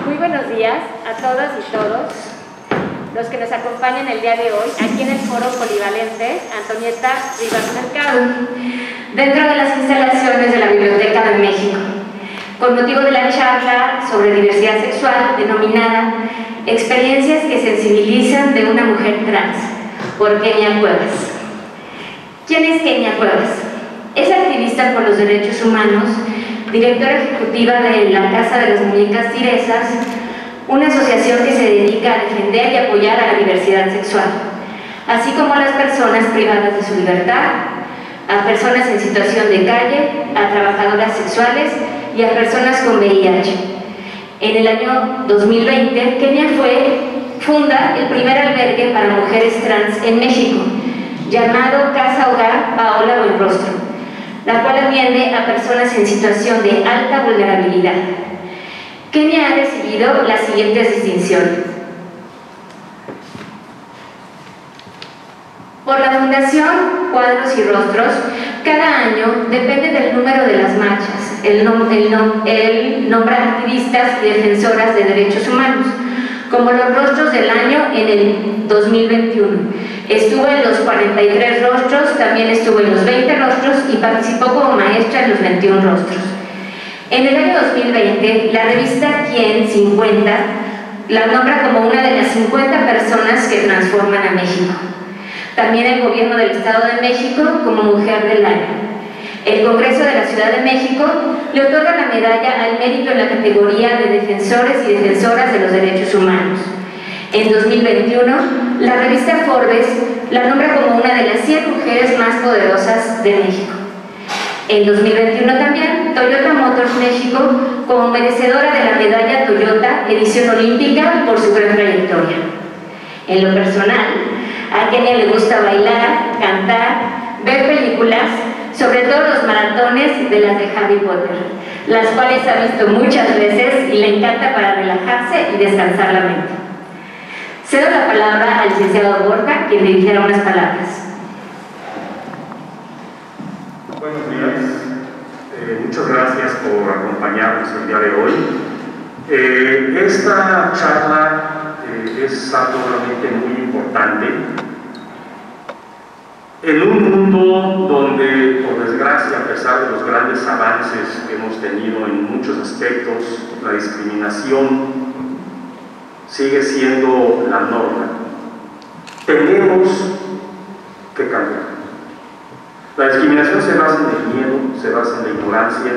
Muy buenos días a todas y todos los que nos acompañan el día de hoy aquí en el Foro Polivalente Antonieta Rivas Mercado, dentro de las instalaciones de la Biblioteca de México, con motivo de la charla sobre diversidad sexual denominada Experiencias que sensibilizan de una mujer trans, por Kenia Cuevas. ¿Quién es Kenia Cuevas? Es activista por los derechos humanos, directora ejecutiva de la Casa de las Muñecas Tiresas, una asociación que se dedica a defender y apoyar a la diversidad sexual, así como a las personas privadas de su libertad, a personas en situación de calle, a trabajadoras sexuales y a personas con VIH. En el año 2020, Kenia funda el primer albergue para mujeres trans en México, llamado Casa Hogar Paola Buenrostro, la cual atiende a personas en situación de alta vulnerabilidad. Kenia ha recibido las siguientes distinciones. Por la Fundación Cuadros y Rostros, cada año, depende del número de las marchas, él nombra activistas y defensoras de derechos humanos, como los rostros del año en el 2021. Estuvo en los 43 rostros, también estuvo en los 20 rostros y participó como maestra en los 21 rostros. En el año 2020, la revista Quién 50 la nombra como una de las 50 personas que transforman a México. También el Gobierno del Estado de México como Mujer del Año. El Congreso de la Ciudad de México le otorga la medalla al mérito en la categoría de defensores y defensoras de los derechos humanos. En 2021, la revista Forbes la nombra como una de las 100 mujeres más poderosas de México. En 2021 también, Toyota Motors México como merecedora de la medalla Toyota Edición Olímpica por su gran trayectoria. En lo personal, a Kenia le gusta bailar, cantar, ver películas, sobre todo los maratones de las de Harry Potter, las cuales ha visto muchas veces y le encanta para relajarse y descansar la mente. Cedo la palabra al licenciado Borja, quien dirigirá unas palabras. Buenos días, muchas gracias por acompañarnos el día de hoy. Esta charla es algo realmente muy importante. En un mundo donde, por desgracia, a pesar de los grandes avances que hemos tenido en muchos aspectos, la discriminación sigue siendo la norma. Tenemos que cambiar. La discriminación se basa en el miedo, se basa en la ignorancia,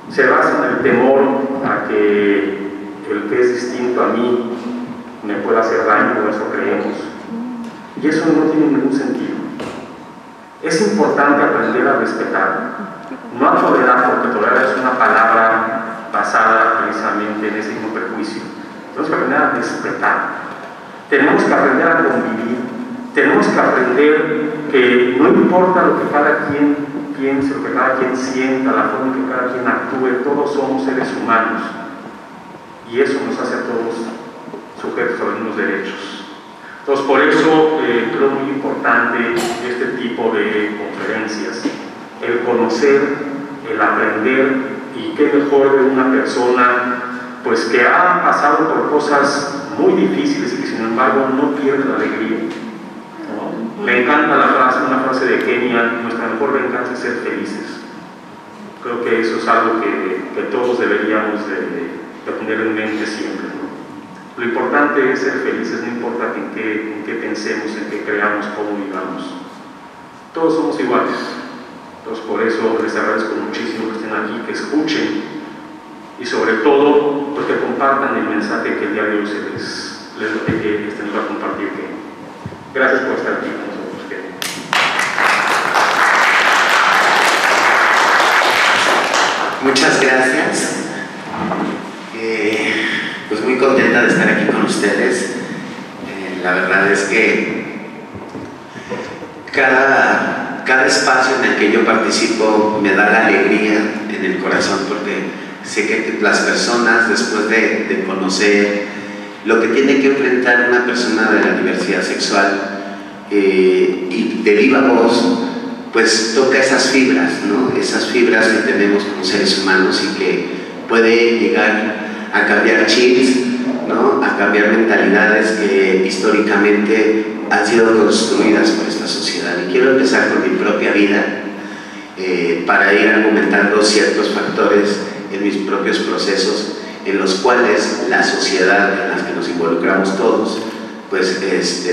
se basa en el temor a que el que es distinto a mí me pueda hacer daño, o eso creemos. Y eso no tiene ningún sentido. Es importante aprender a respetar, no a tolerar, porque tolerar es una palabra basada precisamente en ese mismo prejuicio. Tenemos que aprender a respetar, tenemos que aprender a convivir, tenemos que aprender que no importa lo que cada quien piense, lo que cada quien sienta, la forma en que cada quien actúe, todos somos seres humanos y eso nos hace a todos sujetos a los mismos derechos. Entonces, por eso creo muy importante este tipo de conferencias, el conocer, el aprender, y qué mejor de una persona pues que ha pasado por cosas muy difíciles y que sin embargo no pierde la alegría, ¿no? Me encanta una frase de Kenia: nuestra mejor venganza es ser felices. Creo que eso es algo que todos deberíamos de tener en mente siempre, ¿no? Lo importante es ser felices, no importa en qué pensemos, en qué creamos, cómo vivamos. Todos somos iguales. Entonces, por eso les agradezco muchísimo que estén aquí, que escuchen y sobre todo, pues que compartan el mensaje que el día de hoy se les va a compartir. Gracias por estar aquí con nosotros. Muchas gracias. Pues muy contenta de estar aquí con ustedes. La verdad es que cada espacio en el que yo participo me da la alegría en el corazón, porque sé que las personas, después de conocer lo que tiene que enfrentar una persona de la diversidad sexual y de viva voz, pues toca esas fibras, ¿no? Esas fibras que tenemos como seres humanos y que puede llegar a cambiar chips, ¿no? A cambiar mentalidades que históricamente han sido construidas por esta sociedad. Y quiero empezar con mi propia vida para ir argumentando ciertos factores en mis propios procesos en los cuales la sociedad en la que nos involucramos todos, pues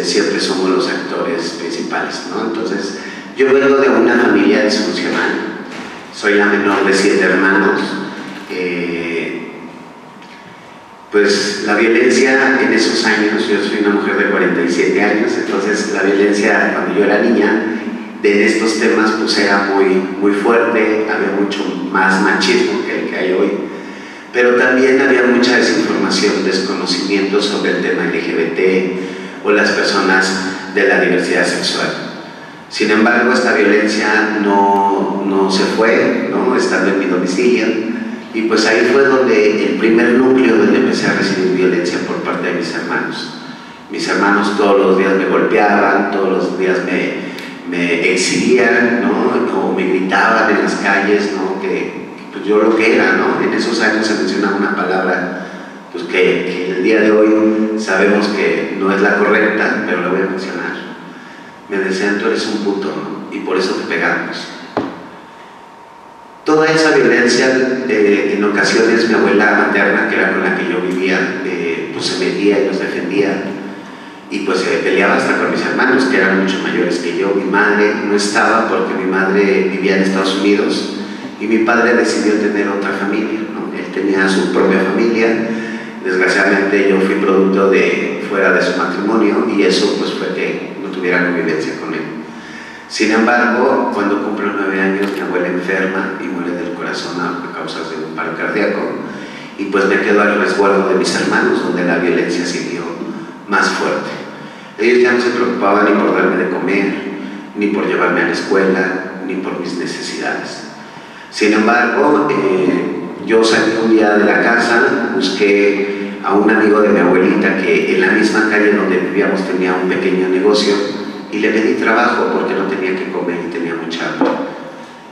siempre somos los actores principales, ¿no? Entonces, yo vengo de una familia disfuncional, soy la menor de 7 hermanos. Pues la violencia en esos años, yo soy una mujer de 47 años, entonces la violencia cuando yo era niña de estos temas pues era muy fuerte, había mucho más machismo que el que hay hoy, pero también había mucha desinformación, desconocimiento sobre el tema LGBT o las personas de la diversidad sexual. Sin embargo, esta violencia no se fue, ¿no? Estando en mi domicilio. Y pues ahí fue donde el primer núcleo donde empecé a recibir violencia por parte de mis hermanos. Mis hermanos todos los días me golpeaban, todos los días me exhibían, ¿no? O me gritaban en las calles, ¿no? Que pues yo lo que era, ¿no? En esos años se mencionaba una palabra pues que el día de hoy sabemos que no es la correcta, pero la voy a mencionar. Me decían, tú eres un puto, ¿no? Y por eso te pegamos. Toda esa violencia, en ocasiones mi abuela materna, que era con la que yo vivía, pues se metía y nos defendía, y pues se peleaba hasta con mis hermanos, que eran mucho mayores que yo. Mi madre no estaba porque mi madre vivía en Estados Unidos y mi padre decidió tener otra familia, ¿no? Él tenía su propia familia. Desgraciadamente yo fui producto de fuera de su matrimonio y eso pues fue que no tuviera convivencia con él. Sin embargo, cuando cumplo 9 años, mi abuela enferma y muere del corazón a causas de un paro cardíaco, y pues me quedo al resguardo de mis hermanos, donde la violencia siguió más fuerte. Ellos ya no se preocupaban ni por darme de comer, ni por llevarme a la escuela, ni por mis necesidades. Sin embargo, yo salí un día de la casa, busqué a un amigo de mi abuelita que en la misma calle donde vivíamos tenía un pequeño negocio, y le pedí trabajo porque no tenía que comer y tenía mucha hambre.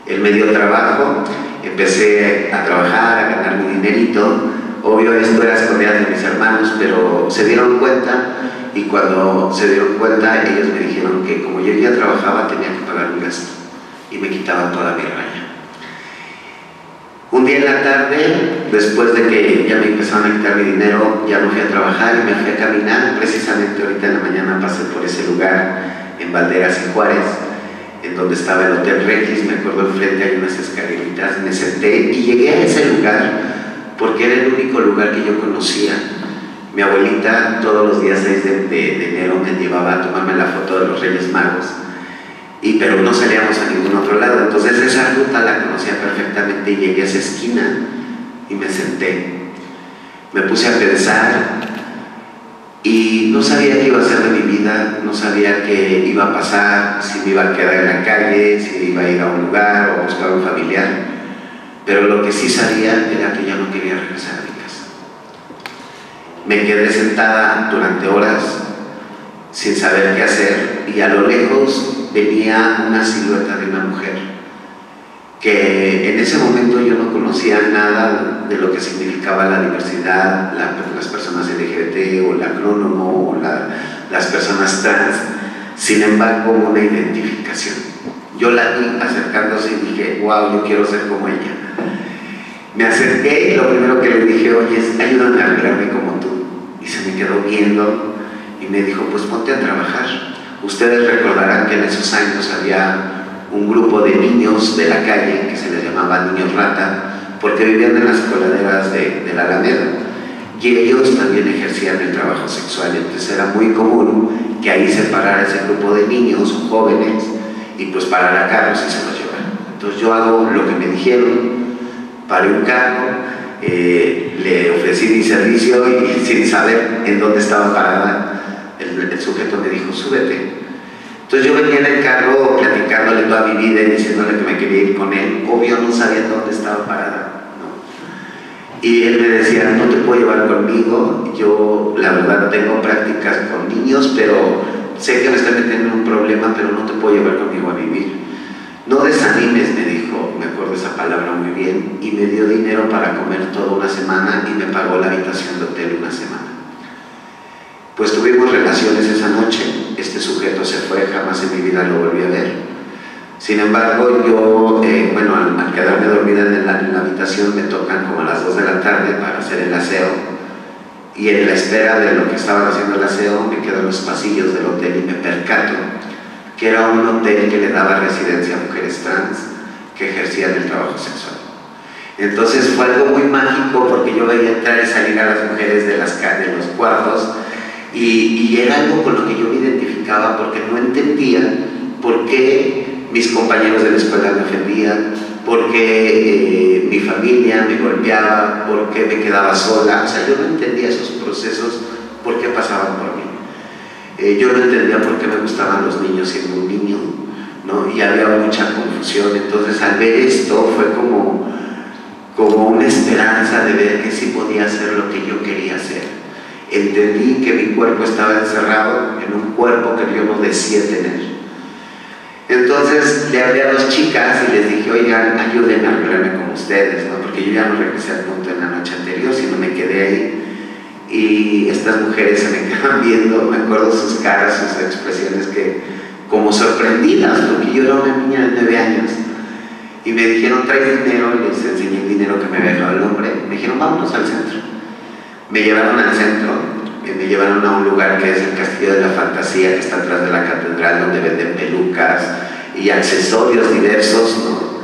Él me dio trabajo, empecé a trabajar, a ganar mi dinerito. Obvio esto era escondidas de mis hermanos, pero se dieron cuenta, y cuando se dieron cuenta ellos me dijeron que como yo ya trabajaba tenía que pagar mi gasto y me quitaban toda mi raya. Un día en la tarde, después de que ya me empezaron a quitar mi dinero, ya no fui a trabajar y me fui a caminar. Precisamente ahorita en la mañana pasé por ese lugar en Valderas y Juárez, en donde estaba el Hotel Regis. Me acuerdo enfrente hay unas escaleritas, me senté y llegué a ese lugar porque era el único lugar que yo conocía. Mi abuelita todos los días 6 de enero me llevaba a tomarme la foto de los Reyes Magos, pero no salíamos a ningún otro lado. Entonces esa ruta la conocía perfectamente y llegué a esa esquina y me senté. Me puse a pensar y no sabía qué iba a hacer de mi vida, no sabía qué iba a pasar, si me iba a quedar en la calle, si iba a ir a un lugar o a buscar a un familiar. Pero lo que sí sabía era que ya no quería regresar a mi casa. Me quedé sentada durante horas sin saber qué hacer, y a lo lejos venía una silueta de una mujer que en ese momento yo no conocía nada de lo que significaba la diversidad, las personas LGBT o el acrónomo o las personas trans. Sin embargo, una identificación. Yo la vi acercándose y dije, wow, yo quiero ser como ella. Me acerqué y lo primero que le dije, oye, ayúdame a arreglarme como tú. Y se me quedó viendo y me dijo, pues ponte a trabajar. Ustedes recordarán que en esos años había un grupo de niños de la calle que se les llamaba niños rata, porque vivían en las coladeras de la Alameda, y ellos también ejercían el trabajo sexual. Entonces era muy común que ahí se parara ese grupo de niños o jóvenes y pues parara carros y se los llevaran. Entonces yo hago lo que me dijeron, paré un carro, le ofrecí mi servicio y sin saber en dónde estaba parada, el sujeto me dijo, súbete. Entonces yo venía en el carro platicándole toda mi vida y diciéndole que me quería ir con él. Obvio no sabía dónde estaba parada, ¿no? Y él me decía, no te puedo llevar conmigo, yo la verdad tengo prácticas con niños, pero sé que me estoy metiendo en un problema, pero no te puedo llevar conmigo a vivir. No desanimes, me dijo. dijo, me acuerdo esa palabra muy bien, y me dio dinero para comer toda una semana y me pagó la habitación de hotel una semana. Pues tuvimos relaciones esa noche, este sujeto se fue, jamás en mi vida lo volví a ver. Sin embargo, yo, al quedarme dormida en la habitación, me tocan como a las 2 de la tarde para hacer el aseo, y en la espera de lo que estaban haciendo el aseo, me quedo en los pasillos del hotel y me percato que era un hotel que le daba residencia a mujeres trans que ejercían el trabajo sexual. Entonces fue algo muy mágico, porque yo veía entrar y salir a las mujeres de los cuartos, y era algo con lo que yo me identificaba, porque no entendía por qué mis compañeros de la escuela me ofendían, por qué mi familia me golpeaba, por qué me quedaba sola. O sea, yo no entendía esos procesos, por qué pasaban por mí. Yo no entendía por qué me gustaban los niños siendo un niño, ¿no? Y había mucha confusión. Entonces, al ver esto, fue como una esperanza de ver que sí podía hacer lo que yo quería hacer. Entendí que mi cuerpo estaba encerrado en un cuerpo que yo no deseé tener. Entonces le hablé a 2 chicas y les dije, oigan, ayúdenme a arreglarme con ustedes, ¿no? Porque yo ya no regresé al punto en la noche anterior, sino me quedé ahí. Y estas mujeres se me quedaban viendo, me acuerdo sus caras, sus expresiones, que como sorprendidas, porque yo era una niña de 9 años. Y me dijeron, ¿traes dinero? Y les enseñé el dinero que me había dejado el hombre. Me dijeron, vámonos al centro. Me llevaron al centro. Me llevaron a un lugar que es el Castillo de la Fantasía, que está atrás de la catedral, donde venden pelucas y accesorios diversos, ¿no?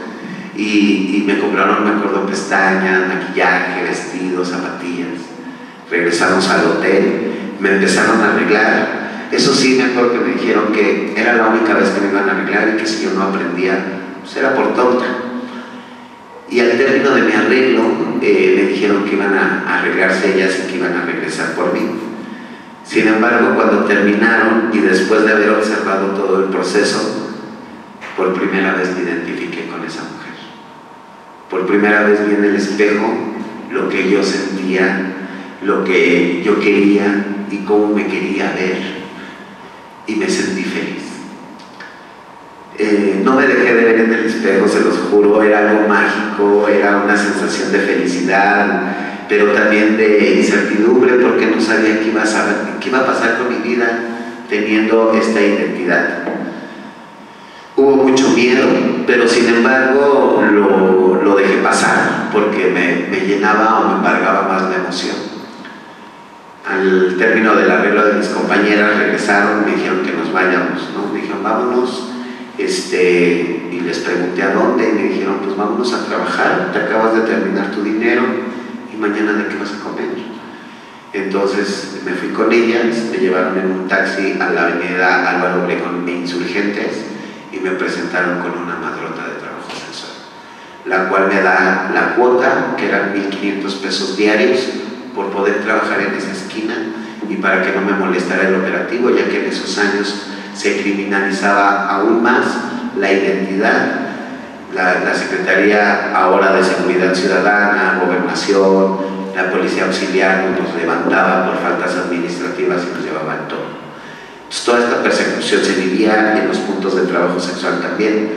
Y me compraron, me acuerdo, pestañas, maquillaje, vestidos, zapatillas. Regresamos al hotel, me empezaron a arreglar. Eso sí, me acuerdo que me dijeron que era la única vez que me iban a arreglar, y que si yo no aprendía, pues era por tonta. Y al término de mi arreglo, me dijeron que iban a arreglarse ellas y que iban a regresar por mí. Sin embargo, cuando terminaron, y después de haber observado todo el proceso, por primera vez me identifiqué con esa mujer. Por primera vez vi en el espejo lo que yo sentía, lo que yo quería y cómo me quería ver, y me sentí feliz. No me dejé de ver en el espejo, se los juro, era algo mágico, era una sensación de felicidad, pero también de incertidumbre, porque no sabía qué iba a pasar con mi vida teniendo esta identidad. Hubo mucho miedo, pero sin embargo lo dejé pasar, porque me llenaba o me embargaba más la emoción. Al término del arreglo de mis compañeras, regresaron, me dijeron que nos vayamos, ¿no? Me dijeron, vámonos, y les pregunté a dónde, y me dijeron, pues vámonos a trabajar, te acabas de terminar tu dinero, y mañana de qué vas a comer. Entonces me fui con ellas, me llevaron en un taxi a la avenida Álvaro Obregón e Insurgentes, y me presentaron con una madrota de trabajo sexual, la cual me da la cuota, que eran 1,500 pesos diarios, por poder trabajar en esa esquina, y para que no me molestara el operativo, ya que en esos años se criminalizaba aún más la identidad. La Secretaría ahora de Seguridad Ciudadana, Gobernación, la Policía Auxiliar nos levantaba por faltas administrativas y nos llevaba al toro. Entonces, toda esta persecución se vivía en los puntos de trabajo sexual también.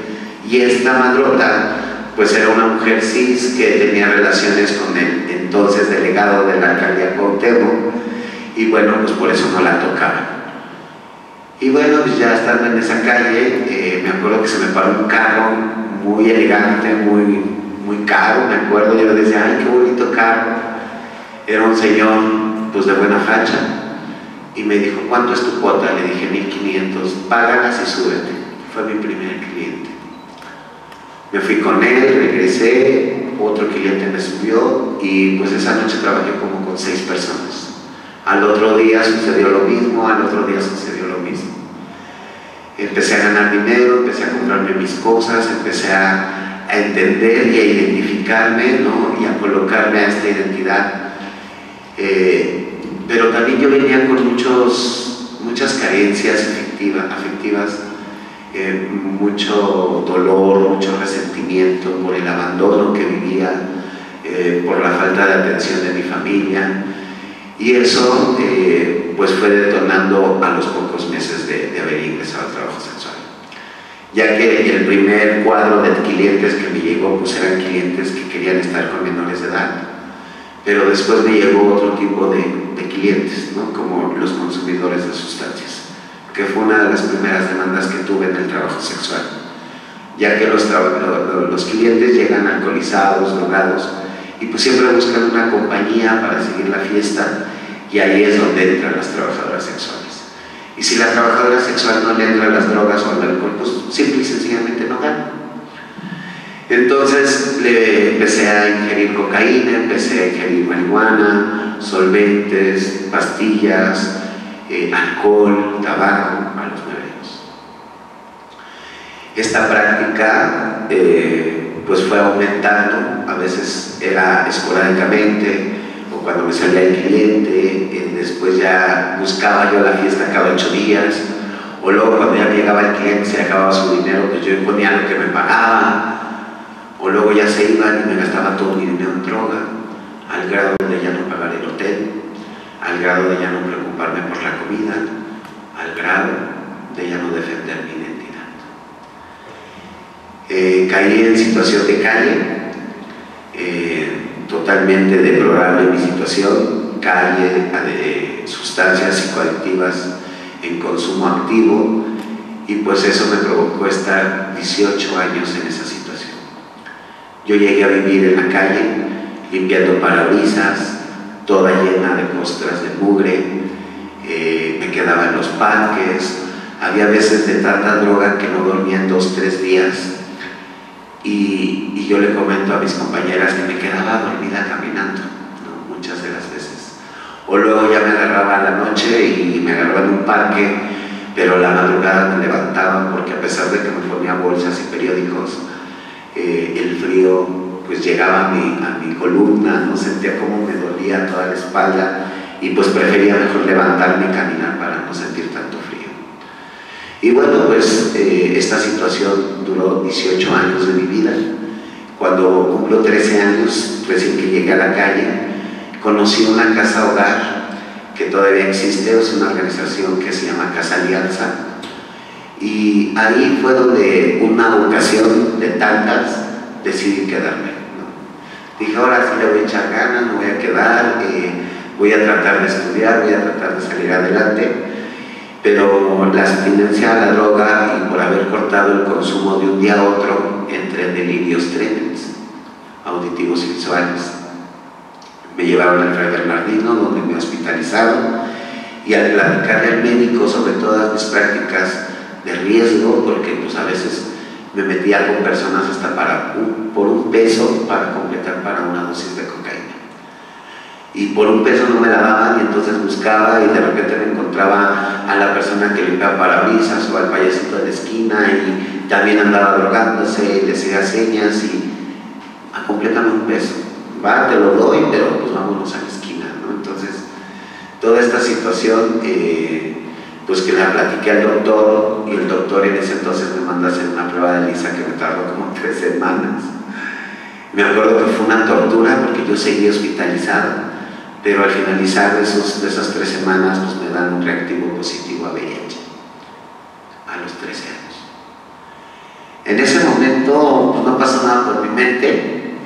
Y esta madrota, pues era una mujer cis que tenía relaciones con el entonces delegado de la alcaldía Cuauhtémoc, y bueno, pues por eso no la tocaba. Y bueno, pues ya estando en esa calle, me acuerdo que se me paró un carro muy elegante, muy caro, me acuerdo. Yo le decía, ay, qué bonito carro. Era un señor, pues de buena facha, y me dijo, ¿cuánto es tu cuota? Le dije, 1,500, págalas y súbete. Fue mi primer cliente. Me fui con él, regresé, otro cliente me subió, y pues esa noche trabajé como con 6 personas. Al otro día sucedió lo mismo, al otro día sucedió lo mismo. Empecé a ganar dinero, empecé a comprarme mis cosas, empecé a entender y a identificarme, ¿no? Y a colocarme a esta identidad. Pero también yo venía con muchas carencias afectivas, mucho dolor, mucho resentimiento por el abandono que vivía, por la falta de atención de mi familia. Y eso pues fue detonando a los pocos meses de haber ingresado al trabajo sexual. ya que el primer cuadro de clientes que me llegó pues eran clientes que querían estar con menores de edad, pero después me llegó otro tipo de clientes, ¿no? Como los consumidores de sustancias, que fue una de las primeras demandas que tuve en el trabajo sexual, ya que los clientes llegan alcoholizados, drogados, y pues siempre buscan una compañía para seguir la fiesta, y ahí es donde entran las trabajadoras sexuales. Y si la trabajadora sexual no le entra a las drogas o al alcohol, pues simple y sencillamente no gana. Entonces le empecé a ingerir cocaína, empecé a ingerir marihuana, solventes, pastillas, alcohol, tabaco a los 9 años. Esta práctica pues fue aumentando, a veces era esporádicamente, o cuando me salía el cliente, después ya buscaba yo la fiesta cada 8 días, o luego cuando ya me llegaba el cliente se acababa su dinero, pues yo ponía lo que me pagaba, o luego ya se iban y me gastaba todo mi dinero en droga, al grado de ya no pagar el hotel, al grado de ya no preocuparme por la comida, al grado de ya no defender mi identidad. Caí en situación de calle, totalmente deplorable mi situación, calle, sustancias psicoactivas en consumo activo, y pues eso me provocó estar 18 años en esa situación. Yo llegué a vivir en la calle, limpiando parabrisas, toda llena de costras de mugre, me quedaba en los parques, había veces de tanta droga que no dormía en 2 o 3 días, y yo le comento a mis compañeras que me quedaba dormida caminando, ¿no? Muchas de las veces. O luego ya me agarraba a la noche y me agarraba en un parque, pero a la madrugada me levantaba porque a pesar de que me ponía bolsas y periódicos, el frío pues llegaba a mi columna, no sentía cómo me dolía toda la espalda, y pues prefería mejor levantarme y caminar para no sentir tanto frío. Y bueno, pues esta situación duró 18 años de mi vida. Cuando cumplo 13 años, recién que llegué a la calle, conocí una casa hogar que todavía existe, es una organización que se llama Casa Alianza, y ahí fue donde una ocasión de tantas decidí quedarme, ¿no? Dije, ahora sí le voy a echar ganas, me voy a quedar, voy a tratar de estudiar, voy a tratar de salir adelante, pero la abstinencia a la droga y por haber cortado el consumo de un día a otro, entré en delirios tremendos, auditivos y visuales. Me llevaron al Fray Bernardino, donde me hospitalizaron, y al platicarle al médico sobre todas mis prácticas de riesgo, porque pues a veces me metía con personas hasta por un peso para completar para una dosis de cocaína, y por un peso no me la daban, y entonces buscaba y de repente me encontraba a la persona que limpiaba parabrisas o al payasito de la esquina, y también andaba drogándose y le hacía señas y complétame un peso, va, te lo doy, pero pues vámonos a la esquina, ¿no? Entonces toda esta situación pues que la platiqué al doctor, y el doctor en ese entonces me mandó a hacer una prueba de lisa que me tardó como 3 semanas. Me acuerdo que fue una tortura porque yo seguí hospitalizado, pero al finalizar de esas 3 semanas pues me dan un reactivo positivo a VIH a los 13 años. En ese momento pues no pasó nada por mi mente.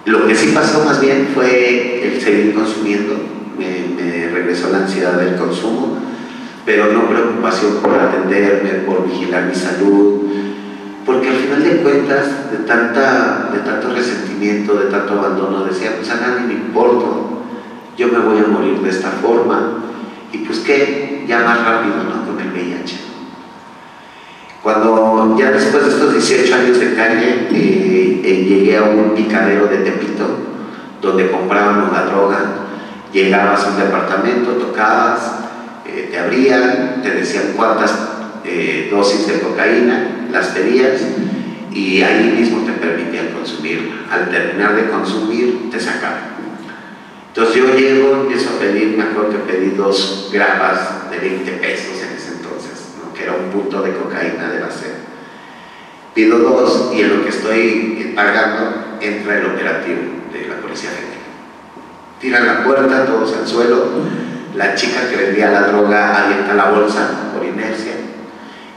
Lo que sí pasó más bien fue el seguir consumiendo, me regresó la ansiedad del consumo, pero no preocupación por atenderme, por vigilar mi salud, porque al final de cuentas, de tanto resentimiento, de tanto abandono, decía, pues a nadie me importo, yo me voy a morir de esta forma, y pues qué, ya más rápido, ¿no? Con el VIH. Cuando ya después de estos 18 años de calle, llegué a un picadero de Tepito, donde comprábamos la droga. Llegabas a un departamento, tocabas, te abrían, te decían cuántas dosis de cocaína, las pedías, y ahí mismo te permitían consumirla. Al terminar de consumir, te sacaban. Entonces yo llego, empiezo a pedir, me acuerdo que pedí 2 grapas de 20 pesos en ese entonces, ¿no? Que era un punto de cocaína de base. Pido 2 y en lo que estoy pagando entra el operativo de la Policía Federal. Tiran la puerta, todos al suelo, la chica que vendía la droga avienta la bolsa por inercia,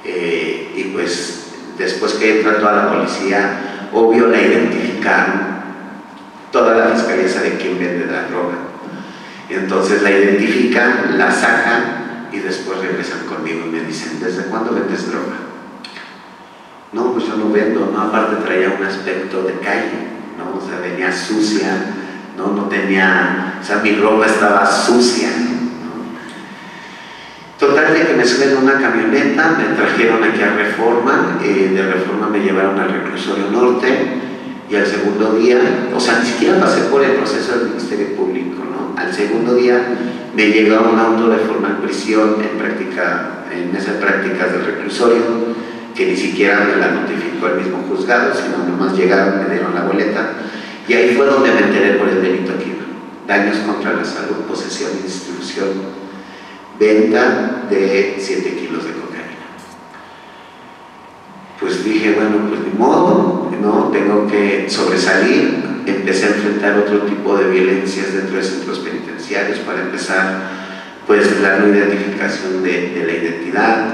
y pues después que entra toda la policía, obvio la identificaron, toda la fiscalía sabe quién vende la droga. Y entonces la identifican, la sacan y después regresan conmigo y me dicen, ¿desde cuándo vendes droga? No, pues yo no vendo, no, aparte traía un aspecto de calle, ¿no? O sea, venía sucia, no tenía, o sea, mi ropa estaba sucia, ¿no? Total de que me suben a una camioneta, me trajeron aquí a Reforma, de Reforma me llevaron al Reclusorio Norte, y al segundo día, o sea, ni siquiera pasé por el proceso del Ministerio Público, ¿no? Al segundo día me llegó un auto de forma en prisión, en mesas prácticas del reclusorio, que ni siquiera me la notificó el mismo juzgado, sino nomás llegaron, me dieron la boleta, y ahí fue donde me enteré por el delito aquí, daños contra la salud, posesión y distribución, venta de 7 kilos de cocaína. Pues dije, bueno, pues ni modo, ¿no? Tengo que sobresalir. Empecé a enfrentar otro tipo de violencias dentro de centros penitenciarios. Para empezar, pues la no identificación de la identidad,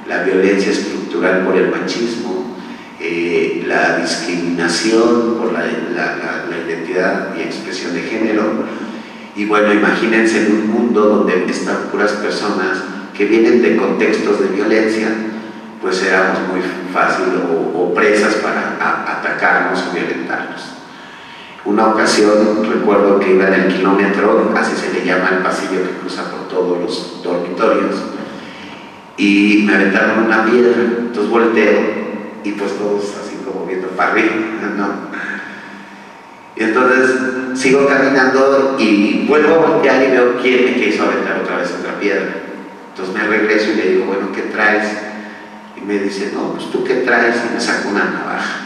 la violencia estructural por el machismo, la discriminación por la identidad y expresión de género. Y bueno, imagínense en un mundo donde están puras personas que vienen de contextos de violencia, pues éramos muy fácil o presas para atacarnos o violentarnos. Una ocasión recuerdo que iba en el kilómetro, así se le llama el pasillo que cruza por todos los dormitorios, y me aventaron una piedra, entonces volteo y pues todos así como viendo para arriba, ¿no? Y entonces sigo caminando y vuelvo a voltear y veo quién me quiso aventar otra vez otra piedra. Entonces me regreso y le digo, bueno, ¿qué traes? Y me dice, no, pues ¿tú qué traes? Y me saca una navaja.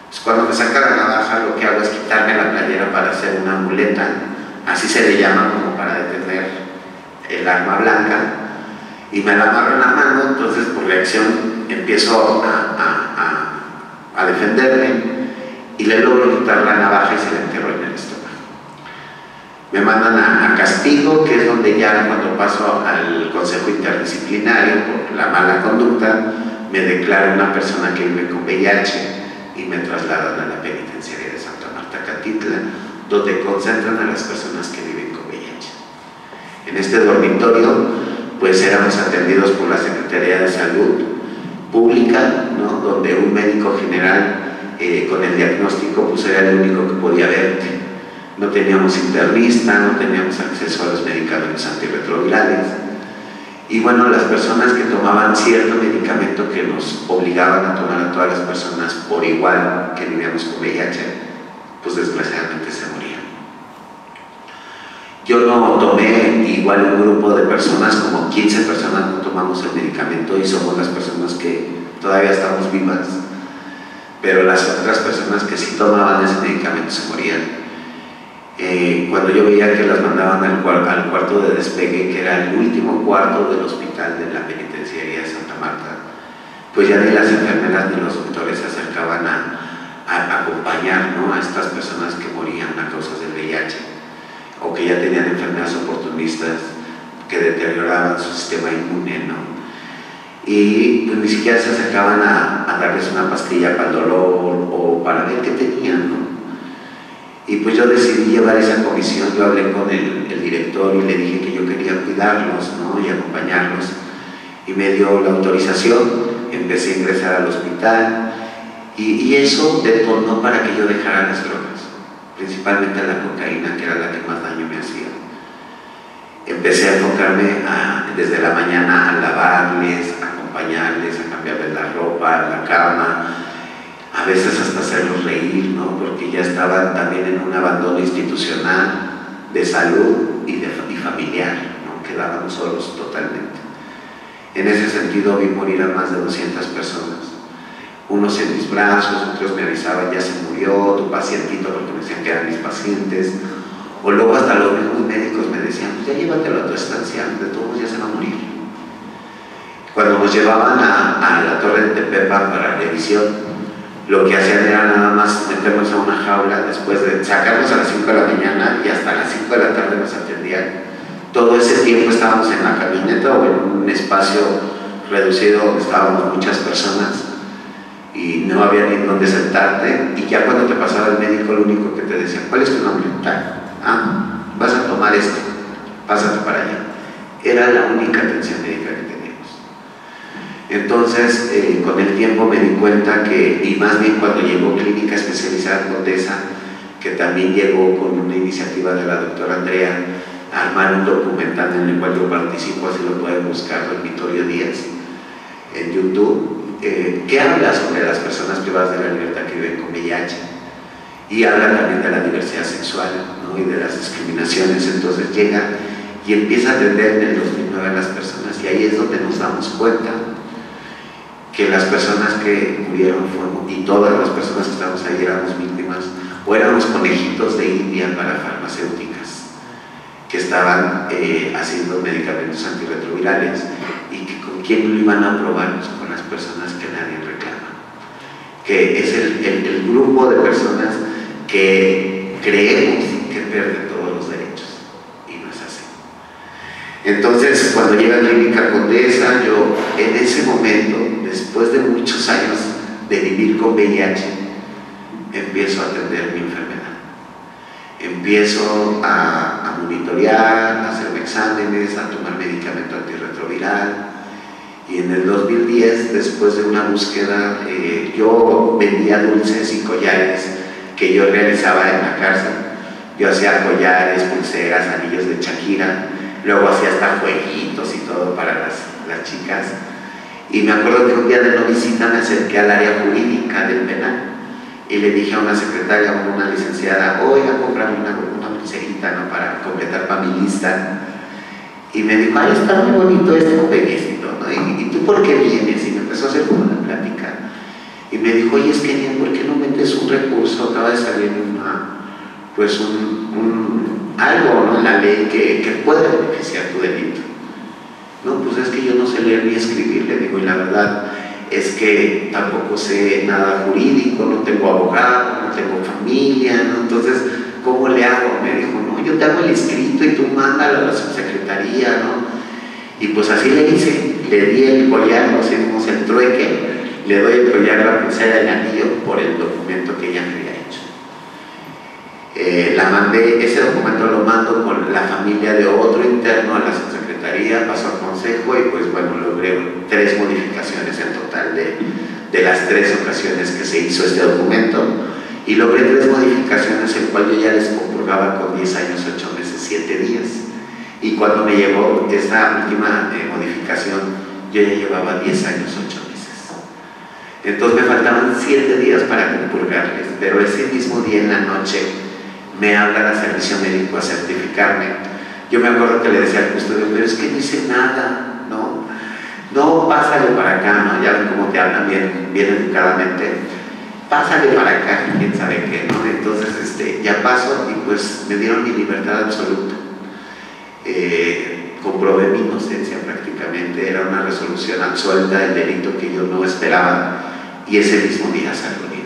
Pues cuando me saca la navaja lo que hago es quitarme la playera para hacer una muleta, así se le llama como para detener el arma blanca, y me la amarro en la mano. Entonces por reacción empiezo a defenderme y le logro quitar la navaja y se la enterro en el estómago. Me mandan a castigo, que es donde ya cuando paso al Consejo Interdisciplinario por la mala conducta, me declaro una persona que vive con VIH y me trasladan a la penitenciaria de Santa Marta Catitla, donde concentran a las personas que viven con VIH. En este dormitorio pues éramos atendidos por la Secretaría de Salud Pública, ¿no? Donde un médico general con el diagnóstico pues era el único que podía verte. No teníamos internista, no teníamos acceso a los medicamentos antirretrovirales. Y bueno, las personas que tomaban cierto medicamento que nos obligaban a tomar a todas las personas por igual que vivíamos con VIH, pues desgraciadamente se morían. Yo no tomé, igual un grupo de personas, como 15 personas no tomamos el medicamento y somos las personas que todavía estamos vivas, pero las otras personas que sí tomaban ese medicamento se morían. Cuando yo veía que las mandaban al cuarto de despegue, que era el último cuarto del hospital de la penitenciaría de Santa Marta, pues ya ni las enfermeras ni los doctores se acercaban a acompañar, ¿no?, a estas personas que morían a causa del VIH o que ya tenían enfermedades oportunistas que deterioraban su sistema inmune, ¿no? Y pues ni siquiera se acercaban a darles una pastilla para el dolor o para ver qué tenían, ¿no? Y pues yo decidí llevar esa comisión. Yo hablé con el director y le dije que yo quería cuidarlos, ¿no?, y acompañarlos, y me dio la autorización. Empecé a ingresar al hospital y eso detonó para que yo dejara las drogas, principalmente la cocaína, que era la que más daño me hacía. Empecé a enfocarme desde la mañana a lavarles, a acompañarles, a cambiarles la ropa, la cama, a veces hasta hacerlos reír, ¿no?, porque ya estaban también en un abandono institucional, de salud y familiar, ¿no?, quedaban solos totalmente. En ese sentido vi morir a más de 200 personas, unos en mis brazos, otros me avisaban, ya se murió tu pacientito, porque me decían que eran mis pacientes, o luego hasta los mismos médicos me decían, pues ya llévatelo a tu estancia, de todos ya se va a morir. Cuando nos llevaban a la Torre de Tepepa para revisión, lo que hacían era nada más meternos a una jaula, después de sacarnos a las 5 de la mañana y hasta las 5 de la tarde nos atendían. Todo ese tiempo estábamos en la camioneta o en un espacio reducido donde estábamos muchas personas, y no había ni dónde sentarte, y ya cuando te pasaba el médico lo único que te decía, ¿cuál es tu nombre? Vas a tomar esto, pásate para allá. Era la única atención médica que teníamos. Entonces, con el tiempo me di cuenta que, y más bien cuando llegó Clínica Especializada Condesa, que también llegó con una iniciativa de la doctora Andrea, a armar un documental en el cual yo participo, así lo pueden buscar, Dormitorio Díaz, en YouTube, que habla sobre las personas privadas de la libertad que viven con VIH, y habla también de la diversidad sexual, ¿no? Y de las discriminaciones. Entonces llega y empieza a atender en el 2009 a las personas, y ahí es donde nos damos cuenta que las personas que murieron y todas las personas que estábamos ahí éramos víctimas o éramos conejitos de India para farmacéuticas que estaban haciendo medicamentos antirretrovirales, y que con quién lo iban a probar, pues con las personas que nadie reclama, que es el grupo de personas que creemos que pierde todos los derechos, y no es así. Entonces, cuando llega a Clínica Condesa, yo en ese momento, después de muchos años de vivir con VIH, empiezo a atender mi enfermedad. Empiezo a monitorear, a hacerme exámenes, a tomar medicamento antirretroviral, y en el 2010, después de una búsqueda, yo vendía dulces y collares que yo realizaba en la cárcel. Yo hacía collares, pulseras, anillos de Shakira, luego hacía hasta jueguitos y todo para las chicas. Y me acuerdo que un día de no visita me acerqué al área jurídica del penal y le dije a una secretaria o una licenciada, oiga, cómprame una pulserita, ¿no?, para completar para mi lista. Y me dijo, ay, está muy bonito este jueguecito, ¿no? ¿Y tú por qué vienes? Y me empezó a hacer como una plática. Y me dijo, oye, es que ¿por qué no metes un recurso? Acaba de salir algo, ¿no?, en la ley que puede beneficiar tu delito. No, pues es que yo no sé leer ni escribir, le digo, y la verdad es que tampoco sé nada jurídico, no tengo abogado, no tengo familia, ¿no? Entonces, ¿cómo le hago? Me dijo, no, yo te hago el escrito y tú mándalo a la subsecretaría, ¿no? Y pues así le hice, le di el collar, nos hicimos el trueque, le doy el collar, la pulsera, el anillo por el documento que ella me había hecho. La mandé, ese documento lo mando con la familia de otro interno a la subsecretaría, pasó al consejo y pues bueno, logré 3 modificaciones en total de las 3 ocasiones que se hizo este documento, y logré 3 modificaciones, el cual yo ya les compurgaba con 10 años, 8 meses, 7 días. Y cuando me llegó esta última modificación, yo ya llevaba 10 años, 8 meses. Entonces me faltaban 7 días para compurgarles, pero ese mismo día en la noche me hablan al servicio médico a certificarme. Yo me acuerdo que le decía al custodio, pero es que no hice nada, ¿no? No, pásale para acá, ¿no? Ya ven cómo te hablan bien educadamente. Pásale para acá, quién sabe qué, ¿no? Entonces, ya paso y pues me dieron mi libertad absoluta. Comprobé mi inocencia prácticamente, era una resolución absuelta del delito que yo no esperaba, y ese mismo día salgo libre.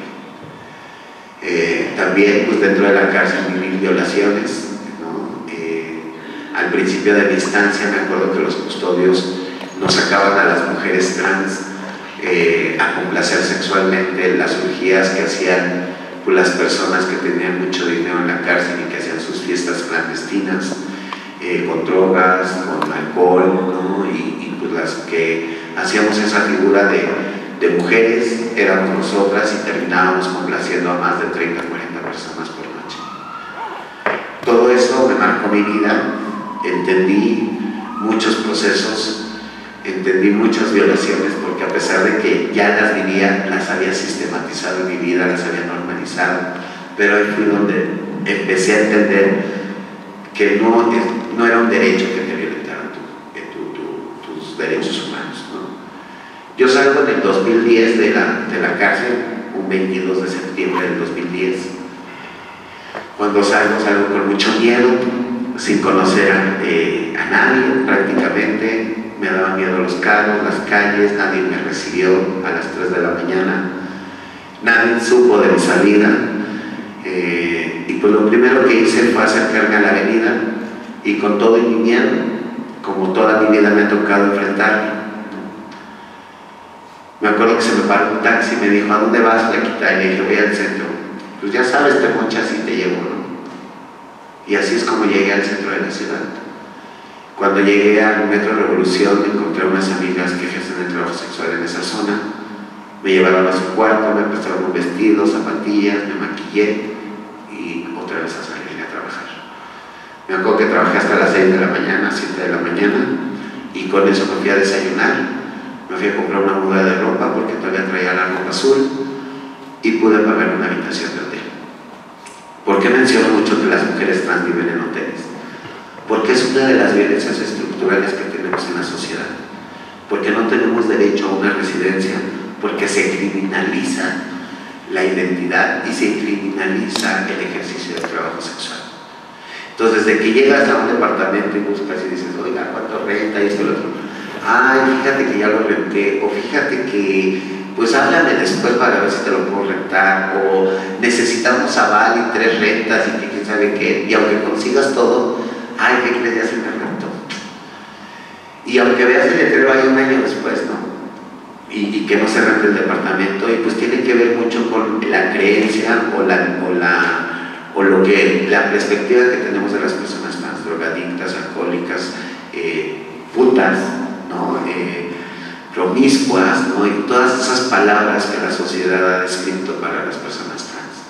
También pues dentro de la cárcel viví violaciones, ¿no? Al principio de mi estancia me acuerdo que los custodios nos sacaban a las mujeres trans a complacer sexualmente, las orgías que hacían pues, las personas que tenían mucho dinero en la cárcel y que hacían sus fiestas clandestinas, con drogas, con alcohol, ¿no? Y pues las que hacíamos esa figura de mujeres éramos nosotras, y terminábamos complaciendo a más de 30, 40 personas por noche. Todo eso me marcó mi vida, entendí muchos procesos, entendí muchas violaciones, porque a pesar de que ya las vivía, las había sistematizado en mi vida, las había normalizado, pero ahí fui donde empecé a entender que no era un derecho que te violentaran tus derechos humanos, ¿no? Yo salgo en el 2010 de la cárcel, un 22 de septiembre del 2010. Cuando salgo con mucho miedo, sin conocer a nadie prácticamente. Me daban miedo los carros, las calles, nadie me recibió a las 3 de la mañana, nadie supo de mi salida, y pues lo primero que hice fue acercarme a la avenida, y con todo y mi miedo, como toda mi vida me ha tocado enfrentarme, Me acuerdo que se me paró un taxi y me dijo, ¿a dónde vas, flaquita? Y le dije, voy al centro. Pues ya sabes, te mochas y te llevo, ¿no? Y así es como llegué al centro de la ciudad. Cuando llegué al Metro Revolución, encontré unas amigas que ejercen el trabajo sexual en esa zona. Me llevaron a su cuarto, me prestaron un vestido, zapatillas, me maquillé y otra vez a salir a trabajar. Me acuerdo que trabajé hasta las 6 de la mañana, 7 de la mañana, y con eso me fui a desayunar. Me fui a comprar una muda de ropa porque todavía traía la ropa azul y pude pagar una habitación de hotel. ¿Por qué menciono mucho que las mujeres trans viven en hoteles? Porque es una de las violencias estructurales que tenemos en la sociedad. Porque no tenemos derecho a una residencia, porque se criminaliza la identidad y se criminaliza el ejercicio del trabajo sexual. Entonces, desde que llegas a un departamento y buscas y dices, oiga, ¿cuánto renta? Y esto y lo otro. Ay, fíjate que ya lo renté, o fíjate que, pues háblame después para ver si te lo puedo rentar, o necesitamos aval y 3 rentas y que quién sabe qué, y aunque consigas todo, ay, ¿qué crees? Ya se me rentó. Y aunque veas el letrero ahí un año después, ¿no? Y que no se rente el departamento, y pues tiene que ver mucho con la creencia o la perspectiva que tenemos de las personas trans, drogadictas, alcohólicas, putas, ¿no? Promiscuas, ¿no? Y todas esas palabras que la sociedad ha descrito para las personas trans.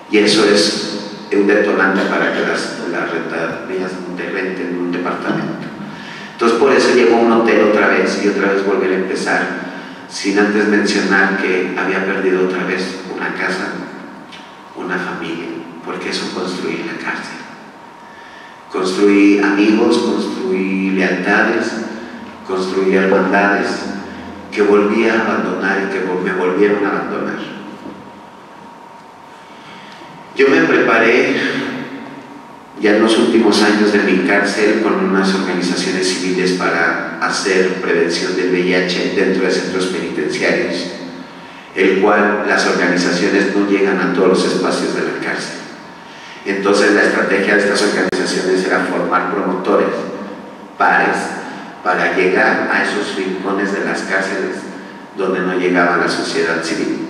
Y eso es un detonante para que las rentas te renten un departamento. Entonces por eso llegó a un hotel otra vez y otra vez volver a empezar, sin antes mencionar que había perdido otra vez una casa, una familia, porque eso construí en la cárcel. Construí amigos, construí lealtades, construí hermandades que volví a abandonar y que me volvieron a abandonar. Yo me preparé ya en los últimos años de mi cárcel con unas organizaciones civiles para hacer prevención del VIH dentro de centros penitenciarios, el cual las organizaciones no llegan a todos los espacios de la cárcel. Entonces la estrategia de estas organizaciones era formar promotores, pares, para llegar a esos rincones de las cárceles donde no llegaba la sociedad civil,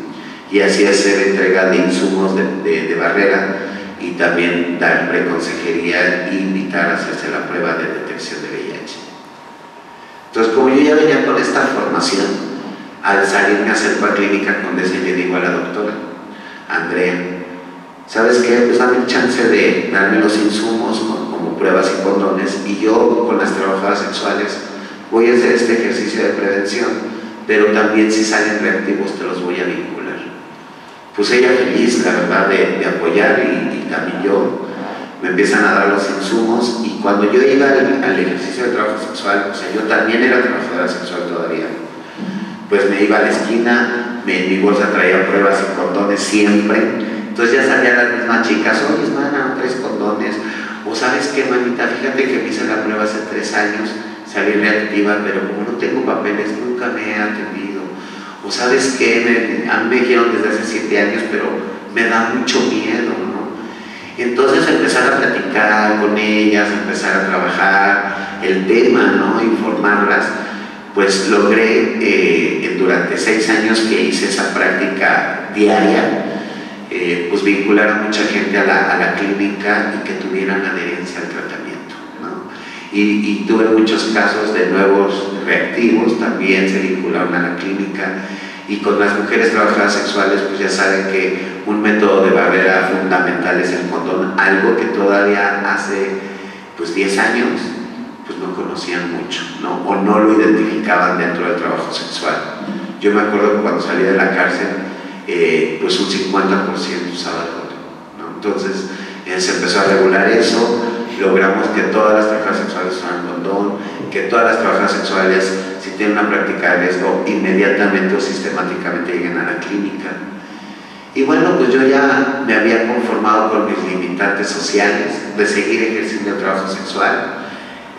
y así hacer entrega de insumos de barrera y también dar preconsejería e invitar a hacerse la prueba de detección de VIH. Entonces, como yo ya venía con esta formación, al salirme a hacer clínica Condesa, le digo a la doctora Andrea, ¿sabes qué? Pues dame el chance de darme los insumos como pruebas y condones, y yo con las trabajadoras sexuales voy a hacer este ejercicio de prevención, pero también si salen reactivos te los voy a vincular. Pues ella feliz, la verdad, de apoyar, y también yo, me empiezan a dar los insumos, y cuando yo iba al ejercicio de trabajo sexual, o sea, yo también era trabajadora sexual todavía, pues me iba a la esquina, en mi bolsa traía pruebas y condones siempre. Entonces ya salían las mismas chicas, oye, hermana, 3 condones, o ¿sabes qué, manita? Fíjate que me hice la prueba hace 3 años, salí reactiva, pero como no tengo papeles, nunca me he atendido. O ¿sabes qué? A mí me dijeron desde hace 7 años, pero me da mucho miedo, ¿no? Entonces empezar a platicar con ellas, empezar a trabajar el tema, ¿no? Informarlas, pues logré durante 6 años que hice esa práctica diaria, pues vincular a mucha gente a la clínica y que tuvieran adherencia al tratamiento, ¿no? Y tuve muchos casos de nuevos reactivos, también se vincularon a la clínica, y con las mujeres trabajadoras sexuales pues ya saben que un método de barrera fundamental es el condón, algo que todavía hace pues 10 años pues no conocían mucho, ¿no? O no lo identificaban dentro del trabajo sexual. Yo me acuerdo que cuando salí de la cárcel pues un 50% usaba el condón, ¿no? Entonces se empezó a regular eso, logramos que todas las trabajadoras sexuales usaran condón, que todas las trabajadoras sexuales, si tienen una práctica de riesgo, inmediatamente o sistemáticamente lleguen a la clínica. Y bueno, pues yo ya me había conformado con mis limitantes sociales de seguir ejerciendo el trabajo sexual,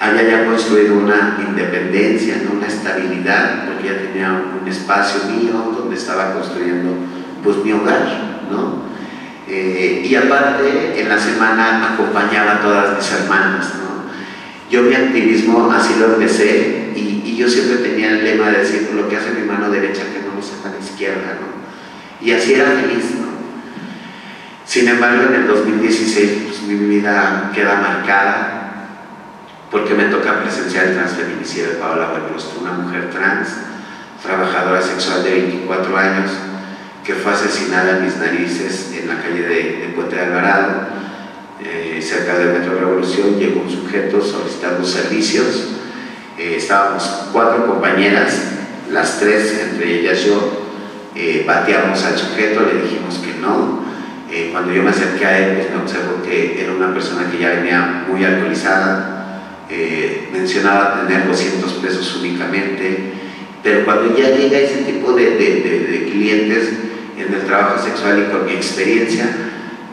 había ya construido una independencia, ¿no? Una estabilidad, porque ya tenía un espacio mío donde estaba construyendo pues mi hogar, ¿no? Y aparte en la semana acompañaba a todas mis hermanas, ¿no? Yo mi activismo así lo empecé, y yo siempre tenía el lema de decir, lo que hace mi mano derecha que no es a la izquierda, ¿no? Y así era feliz, ¿no? Sin embargo, en el 2016 pues, mi vida queda marcada porque me toca presenciar el transfeminicidio de Paola Buenrostro, una mujer trans, trabajadora sexual de 24 años, que fue asesinada en mis narices en la calle de Puente de Alvarado, cerca del Metro Revolución. Llegó un sujeto solicitando servicios. Estábamos 4 compañeras, las 3, entre ellas yo, bateamos al sujeto, le dijimos que no. Cuando yo me acerqué a él, pues me observo que era una persona que ya venía muy alcoholizada. Mencionaba tener 200 pesos únicamente, pero cuando ya llega ese tipo de clientes en el trabajo sexual y con mi experiencia,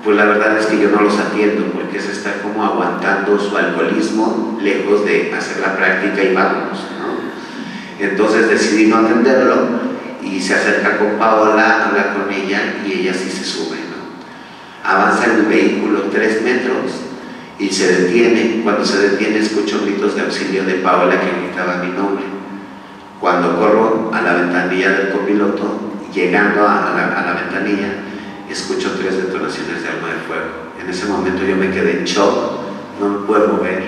pues la verdad es que yo no los atiendo, porque es estar como aguantando su alcoholismo lejos de hacer la práctica y vámonos, ¿no? Entonces decidí no atenderlo y se acerca con Paola, habla con ella y ella sí se sube, ¿no? Avanza en el vehículo 3 metros y se detiene. Cuando se detiene escucho gritos de auxilio de Paola que gritaba mi nombre. Cuando corro a la ventanilla del copiloto, llegando a la ventanilla, escucho 3 detonaciones de arma de fuego. En ese momento yo me quedé en shock, no me puedo mover.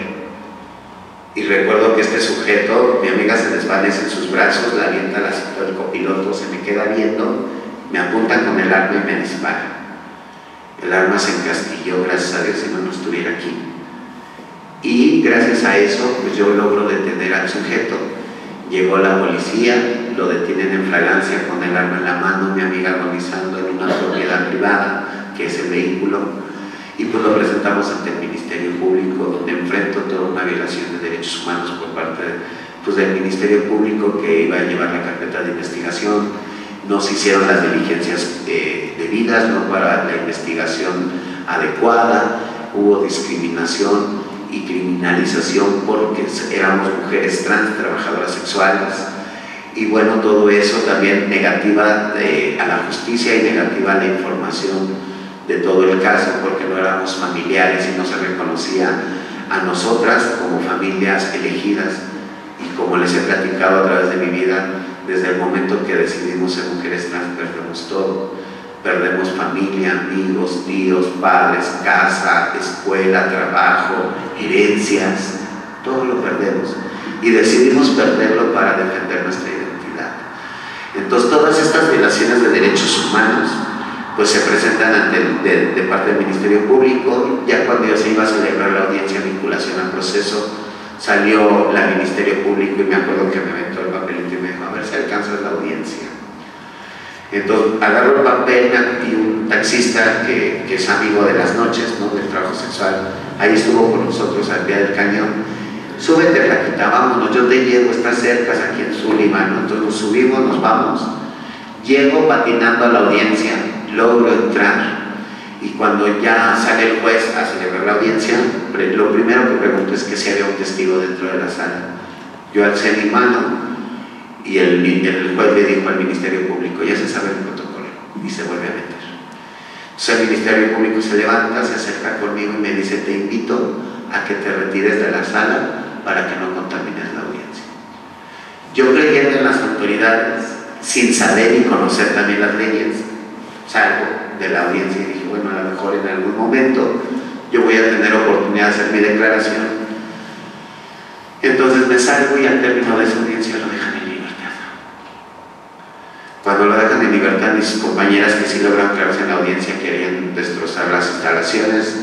Y recuerdo que este sujeto, mi amiga se desvanece en sus brazos, la avienta al asiento del copiloto, se me queda viendo, me apunta con el arma y me dispara. El arma se encastilló, gracias a Dios, si no estuviera aquí. Y gracias a eso, pues yo logro detener al sujeto. Llegó la policía, lo detienen en flagrancia con el arma en la mano, mi amiga agonizando en una propiedad privada, que es el vehículo, y pues lo presentamos ante el Ministerio Público, donde enfrento toda una violación de derechos humanos por parte del Ministerio Público, que iba a llevar la carpeta de investigación. No se hicieron las diligencias debidas, ¿no?, para la investigación adecuada. Hubo discriminación y criminalización porque éramos mujeres trans, trabajadoras sexuales, y bueno, todo eso también negativa a la justicia y negativa a la información de todo el caso, porque no éramos familiares y no se reconocía a nosotras como familias elegidas. Y como les he platicado a través de mi vida, desde el momento que decidimos ser mujeres trans, perdemos todo. Perdemos familia, amigos, tíos, padres, casa, escuela, trabajo, herencias, todo lo perdemos. Y decidimos perderlo para defender nuestra identidad. Entonces, todas estas violaciones de derechos humanos pues se presentan de parte del Ministerio Público. Ya cuando ya se iba a celebrar la audiencia de vinculación al proceso, salió la Ministerio Público y me acuerdo que me aventó el papelito y me dijo: a ver si alcanzas la audiencia. Entonces agarro el papel y un taxista que es amigo de las noches, ¿no?, del trabajo sexual, ahí estuvo con nosotros al pie del cañón. Súbete, flaquita, vámonos, yo te llevo, estás cerca, aquí en Sullivan, ¿no? Entonces nos subimos, nos vamos. Llego patinando a la audiencia, logro entrar, y cuando ya sale el juez a celebrar la audiencia, lo primero que pregunto es que si había un testigo dentro de la sala. Yo alcé mi mano y el juez le dijo al Ministerio Público: ya se sabe el protocolo, y se vuelve a meter. Entonces el Ministerio Público se levanta, se acerca conmigo y me dice: te invito a que te retires de la sala para que no contamines la audiencia. Yo creyendo en las autoridades, sin saber y conocer también las leyes, salgo de la audiencia y dije: bueno, a lo mejor en algún momento yo voy a tener oportunidad de hacer mi declaración. Entonces me salgo y al término de esa audiencia lo dejan en libertad. Cuando lo dejan en libertad, mis compañeras que sí logran quedarse en la audiencia querían destrozar las instalaciones,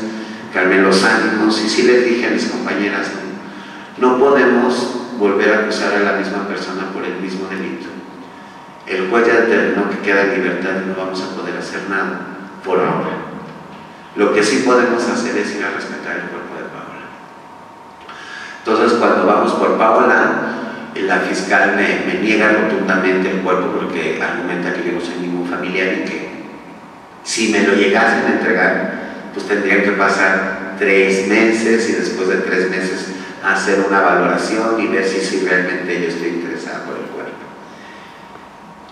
calmé los ánimos, y sí les dije a mis compañeras: no podemos volver a acusar a la misma persona por el mismo delito. El juez ya determinó que queda en libertad y no vamos a poder hacer nada por ahora. Lo que sí podemos hacer es ir a respetar el cuerpo de Paola. Entonces, cuando vamos por Paola, la fiscal me niega rotundamente el cuerpo porque argumenta que yo no soy ningún familiar y que si me lo llegasen a entregar, pues tendrían que pasar 3 meses y después de 3 meses hacer una valoración y ver si realmente yo estoy interesada por el cuerpo.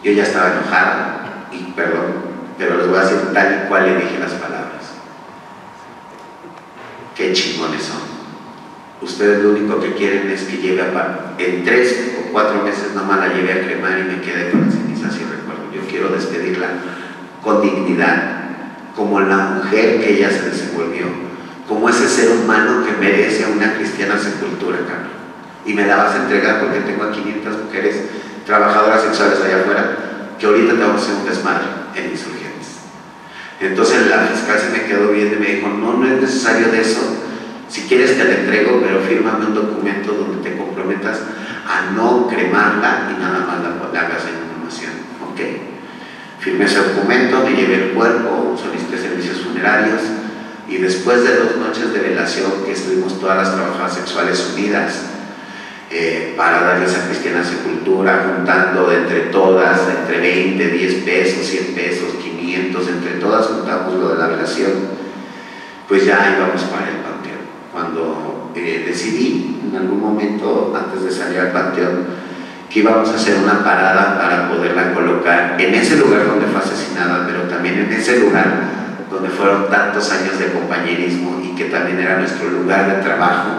Yo ya estaba enojada y perdón, pero les voy a decir tal y cual le dije las palabras: qué chingones son. Ustedes lo único que quieren es que lleve en 3 o 4 meses nomás la lleve a cremar y me quede con las cenizas y recuerdo con dignidad, como la mujer que ella se desenvolvió, como ese ser humano que merece una cristiana sepultura, Carlos. Y me la vas a entregar porque tengo a 500 mujeres trabajadoras sexuales allá afuera, que ahorita te vamos a hacer un desmadre en Insurgentes. Entonces la fiscal se me quedó viendo y me dijo, no es necesario de eso, si quieres te la entrego, pero fírmame un documento donde te comprometas a no cremarla y nada más la hagas en inhumación. Ok, firmé ese documento, me llevé el cuerpo, solicité servicios funerarios y después de 2 noches de velación que estuvimos todas las trabajadoras sexuales unidas para darles a cristiana sepultura, juntando entre todas, entre 20, 10 pesos, 100 pesos, 500, entre todas juntamos lo de la velación, pues ya íbamos para el panteón. Cuando decidí en algún momento antes de salir al panteón que íbamos a hacer una parada para poderla colocar en ese lugar donde fue asesinada, pero también en ese lugar donde fueron tantos años de compañerismo y que también era nuestro lugar de trabajo,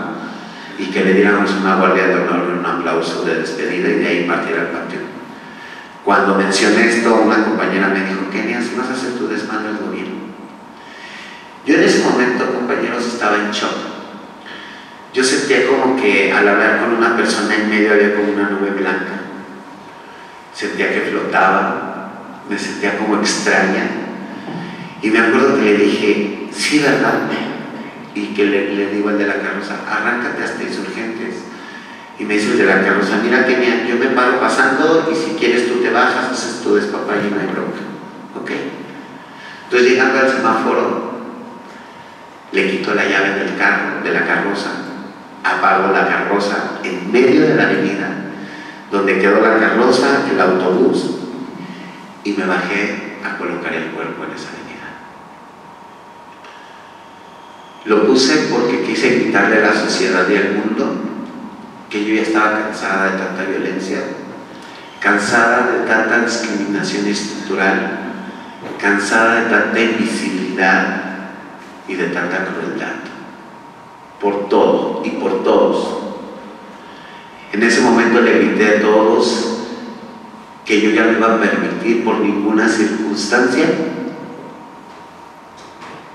y que le diéramos una guardia de honor y un aplauso de despedida y de ahí partir al panteón. Cuando mencioné esto, una compañera me dijo, Kenia, si vas a hacer tu desmadre, hazlo bien. Yo en ese momento, compañeros, estaba en shock. Yo sentía como que al hablar con una persona en medio había como una nube blanca. Sentía que flotaba, me sentía como extraña. Y me acuerdo que le dije, sí, ¿verdad? Y que le digo al de la carroza, arráncate hasta Insurgentes. Y me dice el de la carroza, mira Kenia, yo me paro pasando y si quieres tú te bajas, haces tu despapalle y no hay bronca. Ok. Entonces llegando al semáforo, le quito la llave del carro, de la carroza, apago la carroza en medio de la avenida, donde quedó la carroza, el autobús, y me bajé a colocar el cuerpo en esa avenida. Lo puse porque quise gritarle a la sociedad y al mundo que yo ya estaba cansada de tanta violencia, cansada de tanta discriminación estructural, cansada de tanta invisibilidad y de tanta crueldad, por todo y por todos. En ese momento le grité a todos que yo ya no iba a permitir por ninguna circunstancia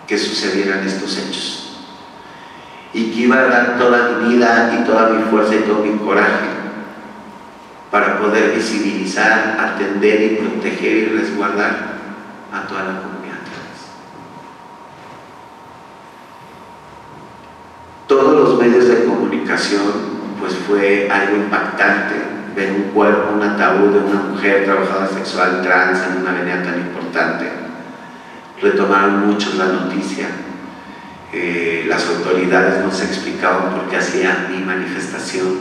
que sucedieran estos hechos y que iba a dar toda mi vida y toda mi fuerza y todo mi coraje para poder visibilizar, atender y proteger y resguardar a toda la comunidad trans. Todos los medios de comunicación pues fue algo impactante ver un cuerpo, un ataúd de una mujer trabajadora sexual trans en una avenida tan importante. Retomaron muchos la noticia. Las autoridades no se explicaban por qué hacían mi manifestación.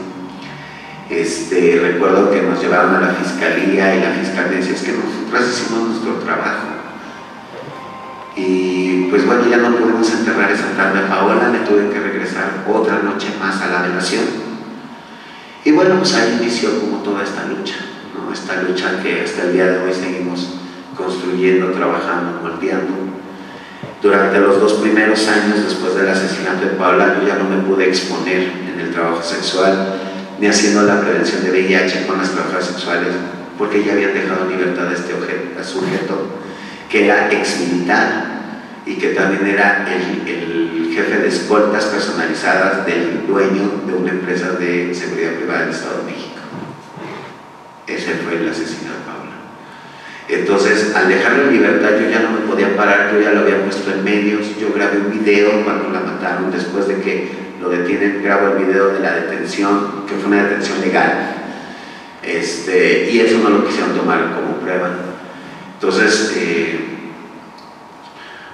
Recuerdo que nos llevaron a la fiscalía y la fiscal decía, es que nosotros hicimos nuestro trabajo. Y pues bueno, ya no pudimos enterrar esa tarde a Paola, me tuve que regresar otra noche más a la velación. Y bueno, pues ahí inició como toda esta lucha, ¿no? Esta lucha que hasta el día de hoy seguimos construyendo, trabajando, moldeando. Durante los 2 primeros años después del asesinato de Paola, yo ya no me pude exponer en el trabajo sexual, ni haciendo la prevención de VIH con las trabajadoras sexuales, porque ya habían dejado en libertad a este sujeto, que era ex-militar y que también era el jefe de escoltas personalizadas del dueño de una empresa de seguridad privada del Estado de México. Ese fue el asesinato de Paola. Entonces, al dejarlo en libertad, yo ya no me podía parar, yo ya lo había puesto en medios, yo grabé un video cuando la mataron, después de que lo detienen, grabo el video de la detención, que fue una detención legal, y eso no lo quisieron tomar como prueba. Entonces,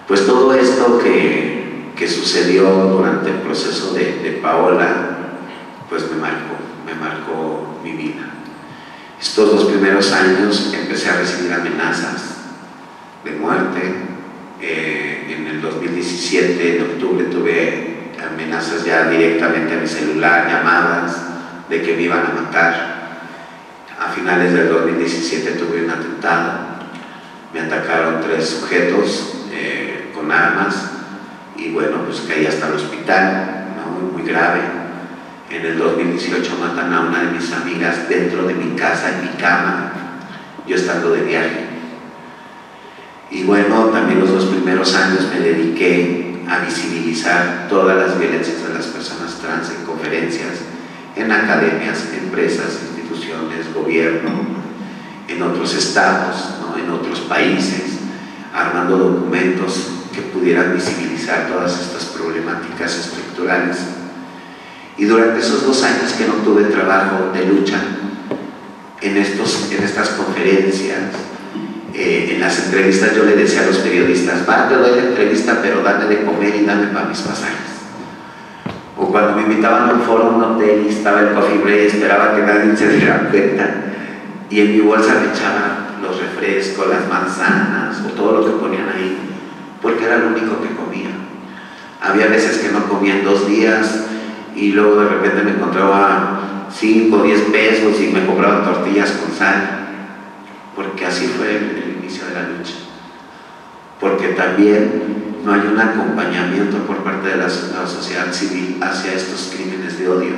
pues todo esto que sucedió durante el proceso de Paola, pues me marcó mi vida. Estos 2 primeros años empecé a recibir amenazas de muerte. En el 2017, en octubre, tuve amenazas ya directamente a mi celular, llamadas de que me iban a matar. A finales del 2017 tuve un atentado. Me atacaron 3 sujetos con armas y bueno, pues caí hasta el hospital, ¿no? Muy grave. En el 2018 matan a una de mis amigas dentro de mi casa, en mi cama, yo estando de viaje. Y bueno, también los 2 primeros años me dediqué a visibilizar todas las violencias de las personas trans en conferencias, en academias, empresas, instituciones, gobierno, en otros estados, ¿no? En otros países, armando documentos que pudieran visibilizar todas estas problemáticas estructurales. Y durante esos 2 años que no tuve trabajo de lucha, en estas conferencias, en las entrevistas yo le decía a los periodistas: va, te doy la entrevista, pero dame de comer y dame para mis pasajes. O cuando me invitaban a un foro, a un hotel, y estaba el coffee break, esperaba que nadie se diera cuenta, y en mi bolsa me echaba los refrescos, las manzanas, o todo lo que ponían ahí, porque era lo único que comía. Había veces que no comía en 2 días, y luego de repente me encontraba 5 o 10 pesos y me compraban tortillas con sal, porque así fue el inicio de la lucha. Porque también no hay un acompañamiento por parte de la sociedad civil hacia estos crímenes de odio,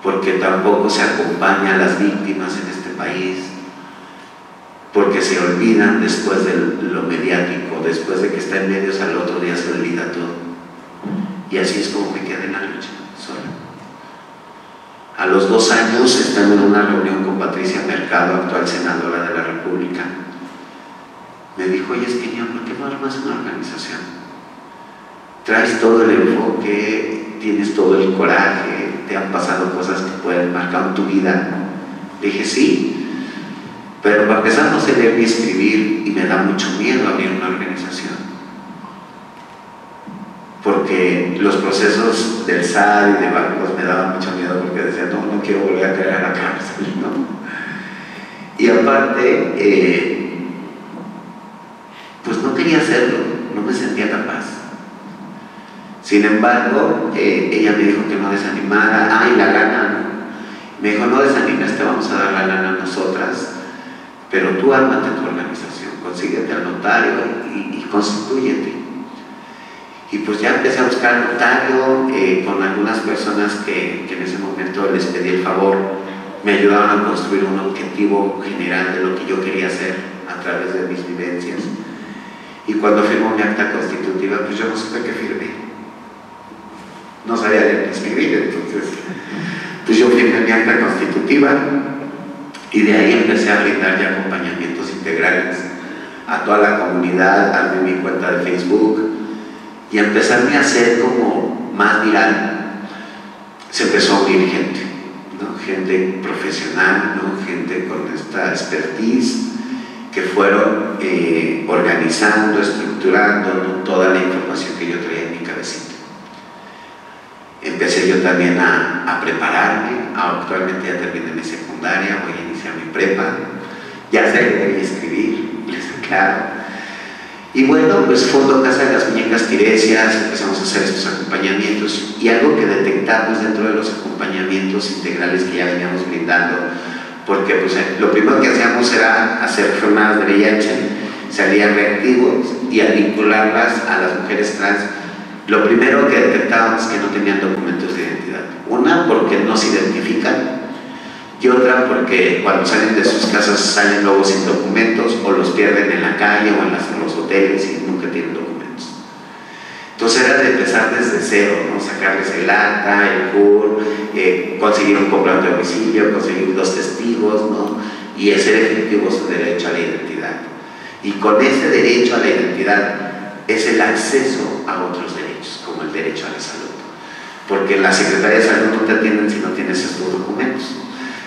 porque tampoco se acompaña a las víctimas en este país, porque se olvidan después de lo mediático, después de que está en medios, al otro día se olvida todo. Y así es como me quedé en la lucha, sola. A los 2 años, estando en una reunión con Patricia Mercado, actual senadora de la República, me dijo: oye, Eskenia, ¿por qué no armas una organización? Traes todo el enfoque, tienes todo el coraje, te han pasado cosas que pueden marcar tu vida. Le dije: sí, pero para empezar no sé leer ni escribir y me da mucho miedo abrir una organización, porque los procesos del SAR y de bancos me daban mucho miedo, porque decía: no quiero volver a caer a la cárcel, ¿no? Y aparte, pues no quería hacerlo, no me sentía capaz. Sin embargo, ella me dijo que no desanimara. Y la lana, me dijo: no desanimes, te vamos a dar la lana a nosotras, pero tú ármate tu organización, consíguete al notario y constitúyete. Y pues ya empecé a buscar al notario, con algunas personas que en ese momento les pedí el favor, me ayudaron a construir un objetivo general de lo que yo quería hacer a través de mis vivencias. Y cuando firmó mi acta constitutiva, pues yo no supe qué firmé, no sabía leer ni escribir. Entonces pues yo firmé mi acta constitutiva, y de ahí empecé a brindar ya acompañamientos integrales a toda la comunidad. Armé mi cuenta de Facebook y empezarme a hacer como más viral. Se empezó a unir gente, ¿no? Gente profesional, ¿no? Gente con esta expertise, que fueron organizando, estructurando, ¿no? Toda la información que yo traía en mi cabecita. Empecé yo también a prepararme. Actualmente ya terminé mi secundaria, voy a iniciar mi prepa, ya sé leer y escribir, les aclaro. Y bueno, pues fondo Casa de las Muñecas Tiresias, empezamos a hacer estos acompañamientos, y algo que detectamos dentro de los acompañamientos integrales que ya veníamos brindando, porque pues lo primero que hacíamos era hacer jornadas de VIH, salían reactivos, y al vincularlas a las mujeres trans, lo primero que detectábamos es que no tenían documentos de identidad. Una, porque no se identifican, y otra porque cuando salen de sus casas salen luego sin documentos, o los pierden en la calle o en los hoteles y nunca tienen documentos. Entonces era de empezar desde cero, ¿no? Sacarles el acta, el CUR, conseguir un comprobante de domicilio, conseguir 2 testigos, ¿no? Y hacer efectivo su derecho a la identidad. Y con ese derecho a la identidad es el acceso a otros derechos, como el derecho a la salud, porque en la Secretaría de Salud no te atienden si no tienes estos documentos.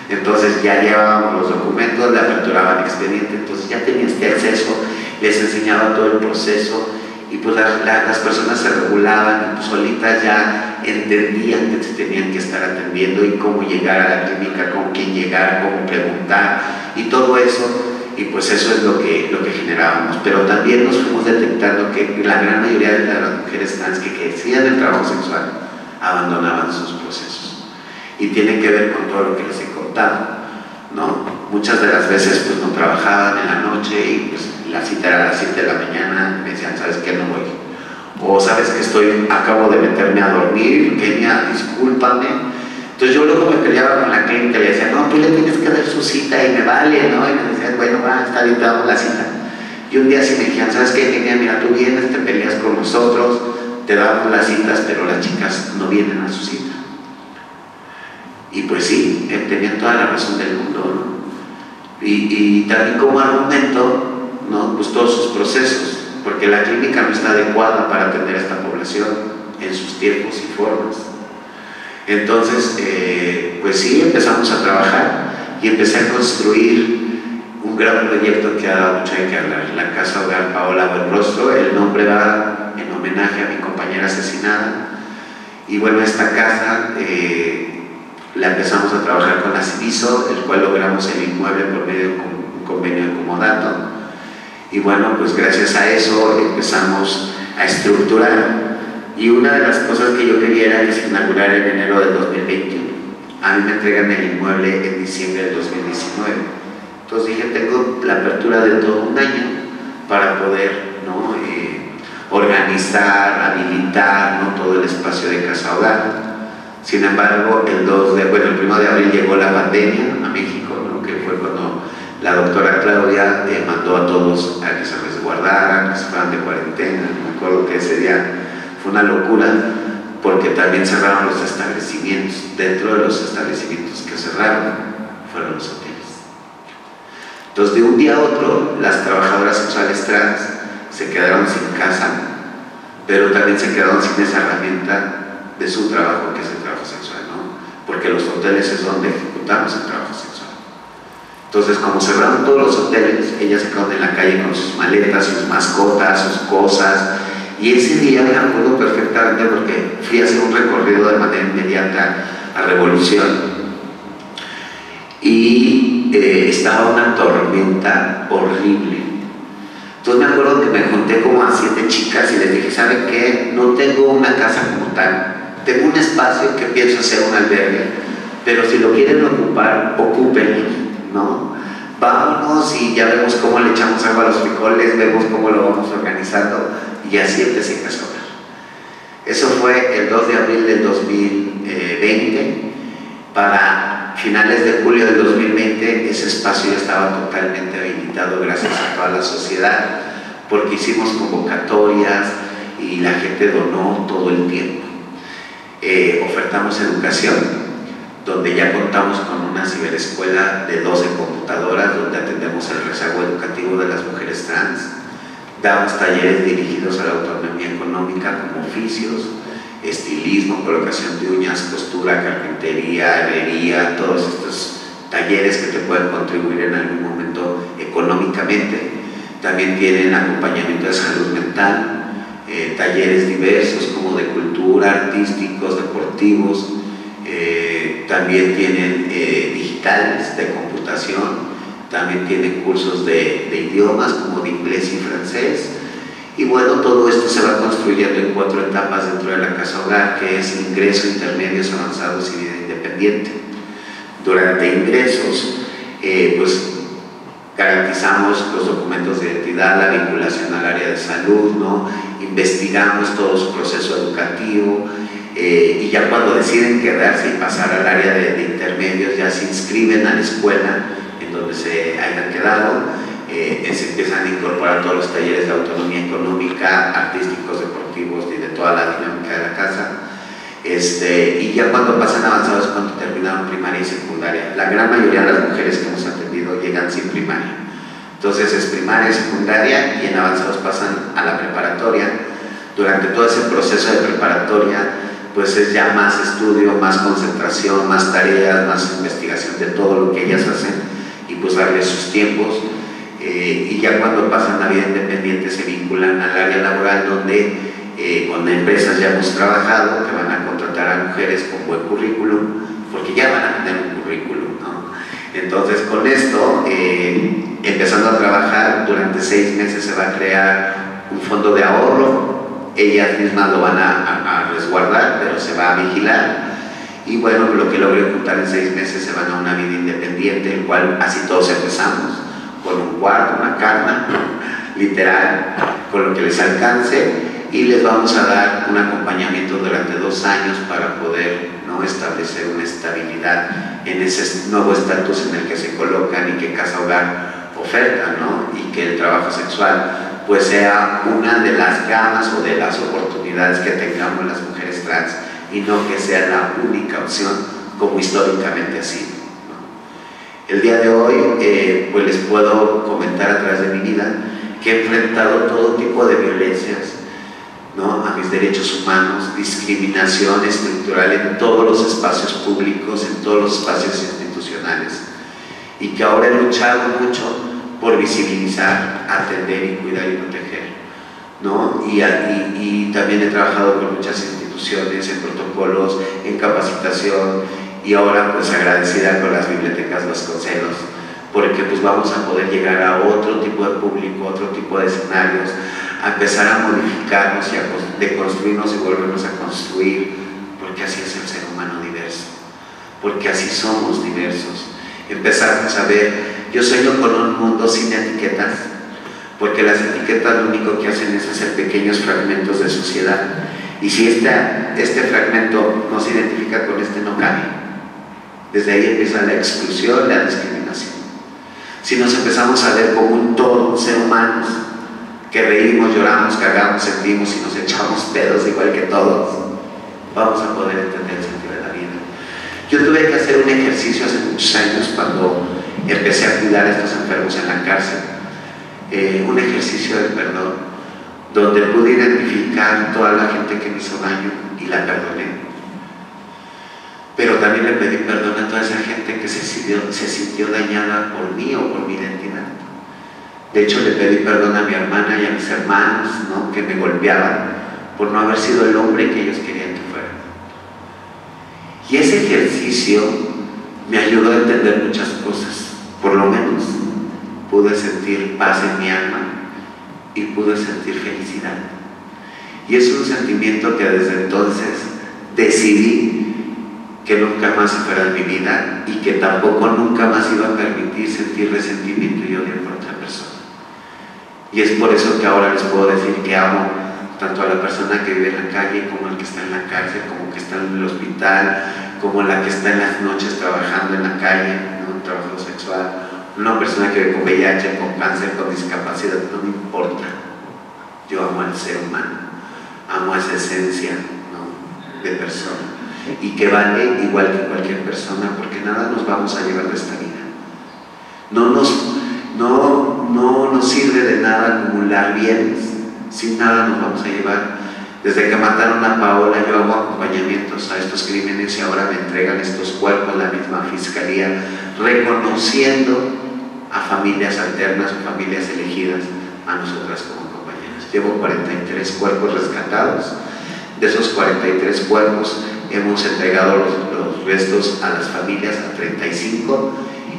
Entonces ya llevábamos los documentos, le aperturaban expediente, entonces ya tenía este acceso, les enseñaba todo el proceso, y pues las personas se regulaban, y pues solitas ya entendían que se tenían que estar atendiendo, y cómo llegar a la clínica, con quién llegar, cómo preguntar, y todo eso. Y pues eso es lo que generábamos. Pero también nos fuimos detectando que la gran mayoría de las mujeres trans que hacían el trabajo sexual abandonaban sus procesos, y tiene que ver con todo lo que les he contado, ¿no? Muchas de las veces pues no trabajaban en la noche, y pues la cita era a las 7 de la mañana, me decían: ¿sabes qué? No voy. O ¿sabes que acabo de meterme a dormir, Kenia, discúlpame? Entonces yo luego me peleaba con la clínica y le decía: no, tú le tienes que dar su cita, y me vale, ¿no? Y me decían: bueno, va, está bien, te damos la cita. Y un día sí me dijeron, ¿sabes qué, Kenia? Mira, tú vienes, te peleas con nosotros, te damos las citas, pero las chicas no vienen a su cita. Y pues sí, tenían toda la razón del mundo, ¿no? Y también como argumento, ¿no? Pues todos sus procesos, porque la clínica no está adecuada para atender a esta población en sus tiempos y formas. Entonces, pues sí, empezamos a trabajar y empecé a construir un gran proyecto que ha dado mucho de qué hablar, la Casa Hogar Paola Buenrostro. El nombre va en homenaje a mi compañera asesinada. Y bueno, esta casa la empezamos a trabajar con la Civiso, el cual logramos el inmueble por medio de un convenio de comodato. Y bueno, pues gracias a eso empezamos a estructurar. Y una de las cosas que yo quería era que se inaugurara en enero del 2021. A mí me entregan el inmueble en diciembre del 2019. Entonces dije, tengo la apertura de todo un año para poder, ¿no? Organizar, habilitar, ¿no? Todo el espacio de Casa Hogar. Sin embargo, el 1 de abril llegó la pandemia a México, ¿no? Que fue cuando la doctora Claudia mandó a todos a que se resguardaran, que se fueran de cuarentena. Me acuerdo que ese día fue una locura porque también cerraron los establecimientos. Dentro de los establecimientos que cerraron fueron los hoteles. Entonces, de un día a otro, las trabajadoras sexuales trans se quedaron sin casa, pero también se quedaron sin esa herramienta de su trabajo, que es el trabajo sexual, ¿no? Porque los hoteles es donde ejecutamos el trabajo sexual. Entonces, como cerraron todos los hoteles, ellas se quedaron en la calle con sus maletas, sus mascotas, sus cosas. Y ese día me acuerdo perfectamente porque fui a hacer un recorrido de manera inmediata a Revolución. Y estaba una tormenta horrible. Entonces me acuerdo que me junté como a 7 chicas y les dije, ¿saben qué? No tengo una casa como tal. Tengo un espacio que pienso hacer un albergue, pero si lo quieren ocupar, ocúpenlo, ¿no? Vámonos y ya vemos cómo le echamos agua a los frijoles, vemos cómo lo vamos organizando, y así empecé en Casa Hogar. Eso fue el 2 de abril del 2020. Para finales de julio del 2020 ese espacio ya estaba totalmente habilitado gracias a toda la sociedad, porque hicimos convocatorias y la gente donó todo el tiempo. Ofertamos educación, donde ya contamos con una ciberescuela de 12 computadoras, donde atendemos el rezago educativo de las mujeres trans. Damos talleres dirigidos a la autonomía económica, como oficios, estilismo, colocación de uñas, costura, carpintería, herrería, todos estos talleres que te pueden contribuir en algún momento económicamente. También tienen acompañamiento de salud mental, talleres diversos como de cultura, artísticos, deportivos. También tienen digitales de computación, también tienen cursos de idiomas como de inglés y francés. Y bueno, todo esto se va construyendo en 4 etapas dentro de la Casa Hogar, que es ingreso, intermedios, avanzados y vida independiente. Durante ingresos, pues garantizamos los documentos de identidad, la vinculación al área de salud, ¿no? Investigamos todo su proceso educativo, y ya cuando deciden quedarse y pasar al área de intermedios, ya se inscriben a la escuela en donde se hayan quedado. Se empiezan a incorporar todos los talleres de autonomía económica, artísticos, deportivos y de toda la dinámica de la casa. Y ya cuando pasan avanzados, cuando terminaron primaria y secundaria, la gran mayoría de las mujeres que hemos atendido llegan sin primaria. Entonces es primaria, secundaria, y en avanzados pasan a la preparatoria. Durante todo ese proceso de preparatoria, pues es ya más estudio, más concentración, más tareas, más investigación de todo lo que ellas hacen, y pues darles sus tiempos. Y ya cuando pasan a vida independiente se vinculan al área laboral, donde con empresas ya hemos trabajado, que van a contratar a mujeres con buen currículum, porque ya van a tener un currículum, ¿no? Entonces, con esto, empezando a trabajar, durante 6 meses se va a crear un fondo de ahorro. Ellas mismas lo van a resguardar, pero se va a vigilar. Y bueno, lo que logre juntar en 6 meses se van a una vida independiente, el cual así todos empezamos, con un cuarto, una cama, literal, con lo que les alcance, y les vamos a dar un acompañamiento durante 2 años para poder, ¿no?, establecer una estabilidad en ese nuevo estatus en el que se colocan y que Casa Hogar oferta, ¿no? Y que el trabajo sexual pues sea una de las gamas o de las oportunidades que tengamos las mujeres trans y no que sea la única opción como históricamente ha sido, ¿no? El día de hoy pues les puedo comentar a través de mi vida que he enfrentado todo tipo de violencias, ¿no? A mis derechos humanos, discriminación estructural en todos los espacios públicos, en todos los espacios institucionales, y que ahora he luchado mucho por visibilizar, atender y cuidar y proteger, ¿no? Y también he trabajado con muchas instituciones, en protocolos, en capacitación, y ahora pues agradecida con las bibliotecas Vasconcelos, porque pues vamos a poder llegar a otro tipo de público, otro tipo de escenarios, a empezar a modificarnos y a deconstruirnos y volvernos a construir, porque así es el ser humano diverso, porque así somos diversos. Empezamos a ver, yo sueño con un mundo sin etiquetas, porque las etiquetas lo único que hacen es hacer pequeños fragmentos de sociedad, y si este fragmento no se identifica con este, no cabe. Desde ahí empieza la exclusión, la discriminación. Si nos empezamos a ver como un todo, un ser humano, que reímos, lloramos, cagamos, sentimos y nos echamos pedos igual que todos, vamos a poder entender el sentido de la vida. Yo tuve que hacer un ejercicio hace muchos años cuando empecé a cuidar a estos enfermos en la cárcel, un ejercicio del perdón, donde pude identificar toda la gente que me hizo daño y la perdoné. Pero también le pedí perdón a toda esa gente que se sintió dañada por mí o por mi identidad. De hecho, le pedí perdón a mi hermana y a mis hermanos, ¿no? Que me golpeaban por no haber sido el hombre que ellos querían que fuera. Y ese ejercicio me ayudó a entender muchas cosas. Por lo menos pude sentir paz en mi alma y pude sentir felicidad. Y es un sentimiento que desde entonces decidí que nunca más se fuera de mi vida y que tampoco nunca más iba a permitir sentir resentimiento y odio por otra persona. Y es por eso que ahora les puedo decir que amo tanto a la persona que vive en la calle, como al que está en la cárcel, como que está en el hospital, como la que está en las noches trabajando en la calle, ¿no? Un trabajo sexual, una persona que vive con VIH, con cáncer, con discapacidad, no me importa. Yo amo al ser humano, amo a esa esencia, ¿no? De persona, y que vale igual que cualquier persona, porque nada nos vamos a llevar de esta vida. No nos sirve de nada acumular bienes, sin nada nos vamos a llevar. Desde que mataron a Paola yo hago acompañamientos a estos crímenes y ahora me entregan estos cuerpos la misma fiscalía, reconociendo a familias alternas o familias elegidas, a nosotras como compañeras. Llevo 43 cuerpos rescatados. De esos 43 cuerpos hemos entregado los restos a las familias, a 35,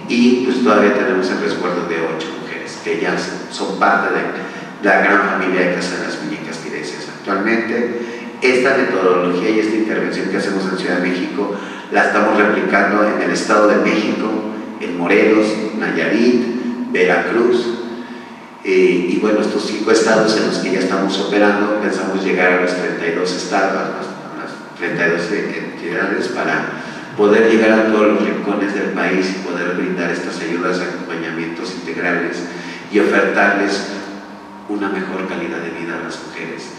y pues todavía tenemos el resguardo de 8 mujeres que ya son parte de la gran familia de Casa de las Muñecas Tiresias. Actualmente esta metodología y esta intervención que hacemos en Ciudad de México la estamos replicando en el Estado de México, en Morelos, Nayarit, Veracruz, y bueno, estos 5 estados en los que ya estamos operando, pensamos llegar a los 32 estados, a las 32 entidades, para poder llegar a todos los rincones del país y poder brindar estas ayudas, acompañamientos integrales y ofertarles una mejor calidad de vida a las mujeres,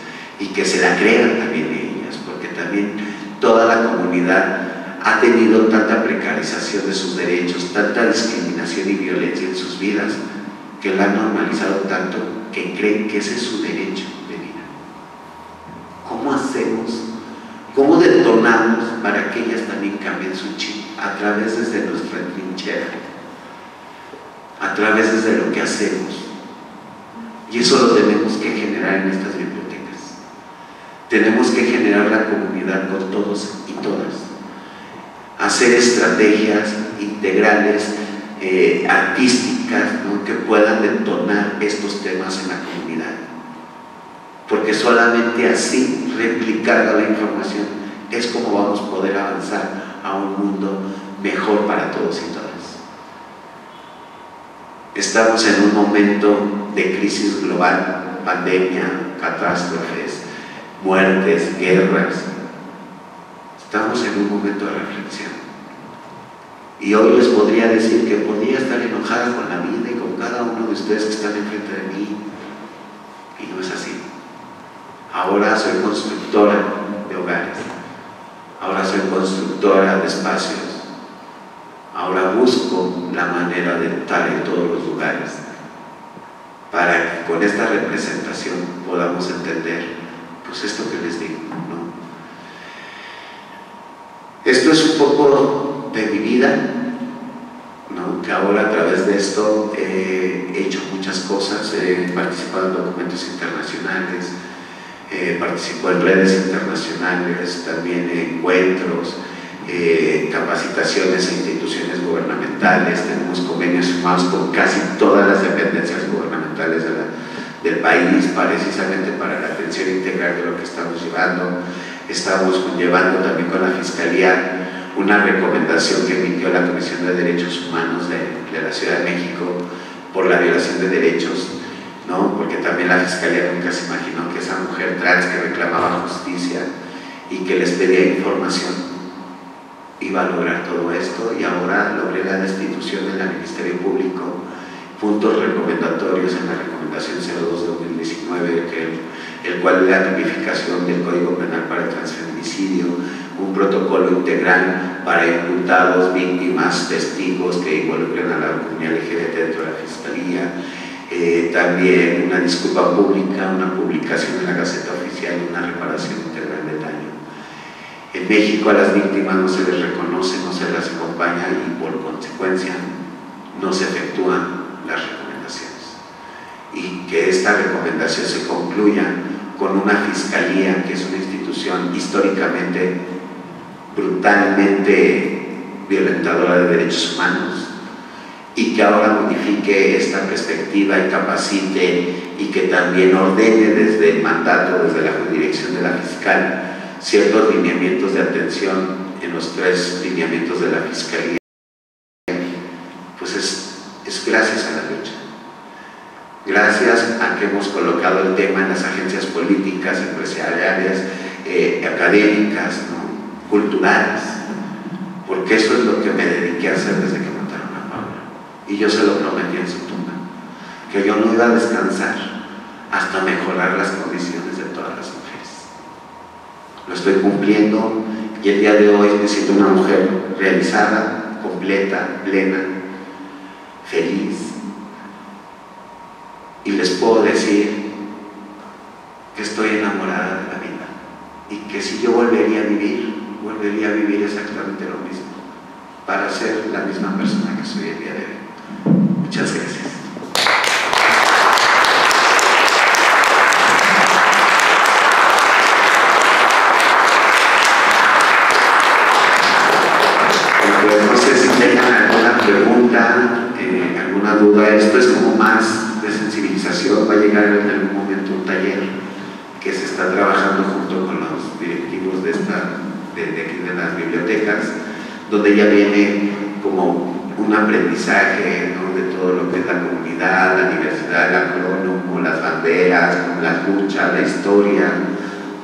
y que se la crean también ellas, porque también toda la comunidad ha tenido tanta precarización de sus derechos, tanta discriminación y violencia en sus vidas, que la han normalizado tanto que creen que ese es su derecho de vida. ¿Cómo hacemos? ¿Cómo detonamos para que ellas también cambien su chip? A través desde nuestra trinchera, a través desde lo que hacemos. Y eso lo tenemos que generar en estas bibliotecas. Tenemos que generar la comunidad con todos y todas. Hacer estrategias integrales, artísticas, ¿no? Que puedan detonar estos temas en la comunidad, porque solamente así, replicando la información, es como vamos a poder avanzar a un mundo mejor para todos y todas. Estamos en un momento de crisis global, pandemia, catástrofes, muertes, guerras. Estamos en un momento de reflexión. Y hoy les podría decir que podría estar enojada con la vida y con cada uno de de ustedes que están enfrente de mí. Y no es así. Ahora soy constructora de hogares. Ahora soy constructora de espacios. Ahora busco la manera de estar en todos los lugares para que con esta representación podamos entender pues esto que les digo, ¿no? Esto es un poco de mi vida, ¿no? Que ahora a través de esto he hecho muchas cosas, he participado en documentos internacionales, participo en redes internacionales, también en encuentros, capacitaciones a instituciones gubernamentales. Tenemos convenios firmados con casi todas las dependencias gubernamentales del país, precisamente para la atención integral de lo que estamos llevando. Estamos llevando también con la Fiscalía una recomendación que emitió la Comisión de Derechos Humanos de la Ciudad de México por la violación de derechos, ¿no? Porque también la Fiscalía nunca se imaginó que esa mujer trans que reclamaba justicia y que les pedía información iba a lograr todo esto, y ahora logré la destitución en el Ministerio Público, puntos recomendatorios en la recomendación 02/2019, el cual es la tipificación del Código Penal para el transfeminicidio, un protocolo integral para imputados, víctimas, testigos que involucren a la comunidad LGBT dentro de la Fiscalía, también una disculpa pública, una publicación en la Gaceta Oficial y una reparación integral de daño. En México a las víctimas no se les reconoce, no se les acompaña y por consecuencia no se efectúan las recomendaciones. Y que esta recomendación se concluya con una fiscalía que es una institución históricamente brutalmente violentadora de derechos humanos, y que ahora modifique esta perspectiva y capacite y que también ordene desde el mandato, desde la dirección de la fiscal, ciertos lineamientos de atención en los 3 lineamientos de la Fiscalía. Pues es gracias a la lucha, gracias a que hemos colocado el tema en las agencias políticas, empresariales, académicas, ¿no? Culturales, porque eso es lo que me dediqué a hacer desde que mataron a Paula, y yo se lo prometí en su tumba, que yo no iba a descansar hasta mejorar las condiciones de todas las mujeres. Lo estoy cumpliendo, y el día de hoy me siento una mujer realizada, completa, plena, feliz, y les puedo decir que estoy enamorada de la vida, y que si yo volvería a vivir exactamente lo mismo, para ser la misma persona que soy el día de hoy. Muchas gracias. Pues no sé si tengan alguna pregunta, alguna duda. Esto es como más de sensibilización. Va a llegar en algún momento un taller que se está trabajando junto con los directivos de aquí de las bibliotecas, donde ya viene como un aprendizaje, ¿no? De todo lo que es la comunidad, la diversidad, el acrónimo, las banderas, las luchas, la historia,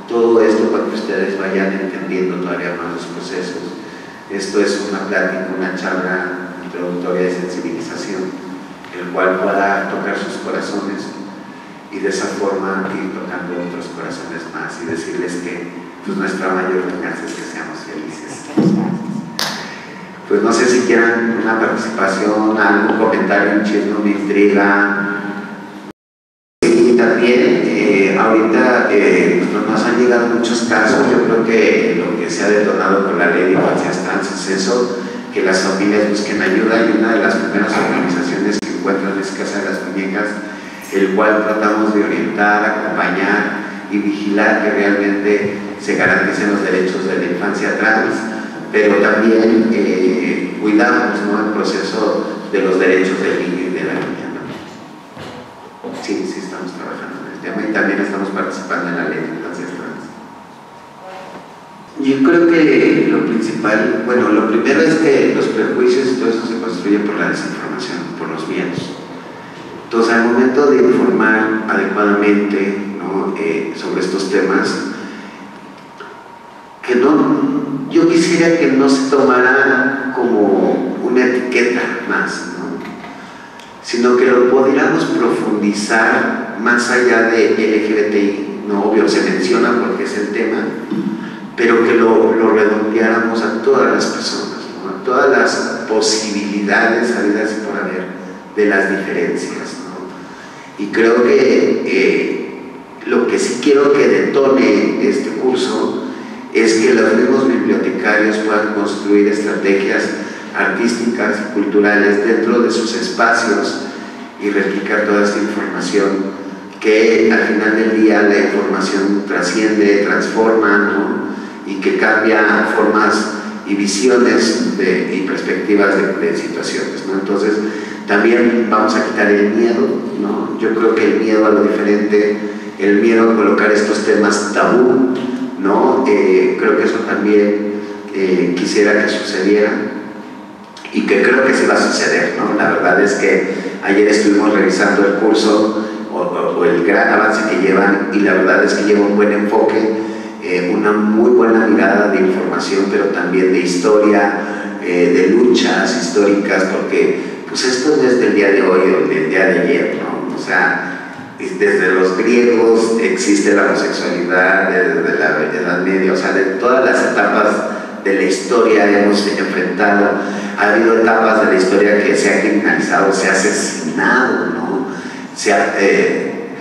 todo esto para que ustedes vayan entendiendo todavía más los procesos. Esto es una plática, una charla introductoria de sensibilización, el cual pueda tocar sus corazones y de esa forma ir tocando otros corazones más y decirles que pues, nuestra mayor venganza es que seamos felices. Pues no sé si quieran una participación, algún comentario, un chisme, una intriga. Y también ahorita nos han llegado muchos casos. Yo creo que lo que se ha detonado con la ley de infancias trans es eso, que las familias busquen ayuda, y una de las primeras organizaciones que encuentran es Casa de las Muñecas, el cual tratamos de orientar, acompañar y vigilar que realmente se garanticen los derechos de la infancia trans, pero también cuidamos, ¿no?, el proceso de los derechos del niño y de la niña, ¿no? Sí, estamos trabajando en el tema y también estamos participando en la ley de infancias trans. Yo creo que lo principal, bueno, lo primero es que los prejuicios y todo eso se construye por la desinformación, por los miedos. Entonces, al momento de informar adecuadamente, ¿no?, sobre estos temas, que no, yo quisiera que no se tomara como una etiqueta más, ¿no? sino que lo pudiéramos profundizar más allá de LGBTI, no obvio, se menciona porque es el tema, pero que lo redondeáramos a todas las personas, ¿no? A todas las posibilidades habidas y por haber de las diferencias, ¿no? Y creo que lo que sí quiero que detone este curso es que los mismos bibliotecarios puedan construir estrategias artísticas y culturales dentro de sus espacios y replicar toda esta información, que al final del día la información trasciende, transforma, ¿no? Y que cambia formas y visiones y perspectivas de situaciones, ¿no? Entonces también vamos a quitar el miedo, ¿no? Yo creo que el miedo a lo diferente, el miedo a colocar estos temas tabú, ¿no? Creo que eso también quisiera que sucediera, y que creo que sí va a suceder, ¿no? La verdad es que ayer estuvimos revisando el curso o el gran avance que llevan, y la verdad es que lleva un buen enfoque, una muy buena mirada de información, pero también de historia, de luchas históricas, porque pues esto es desde el día de hoy o del día de ayer, ¿no? O sea, desde los griegos existe la homosexualidad, desde la Edad Media, o sea, de todas las etapas de la historia hemos enfrentado. Ha habido etapas de la historia que se ha criminalizado, se ha asesinado, ¿no? Se ha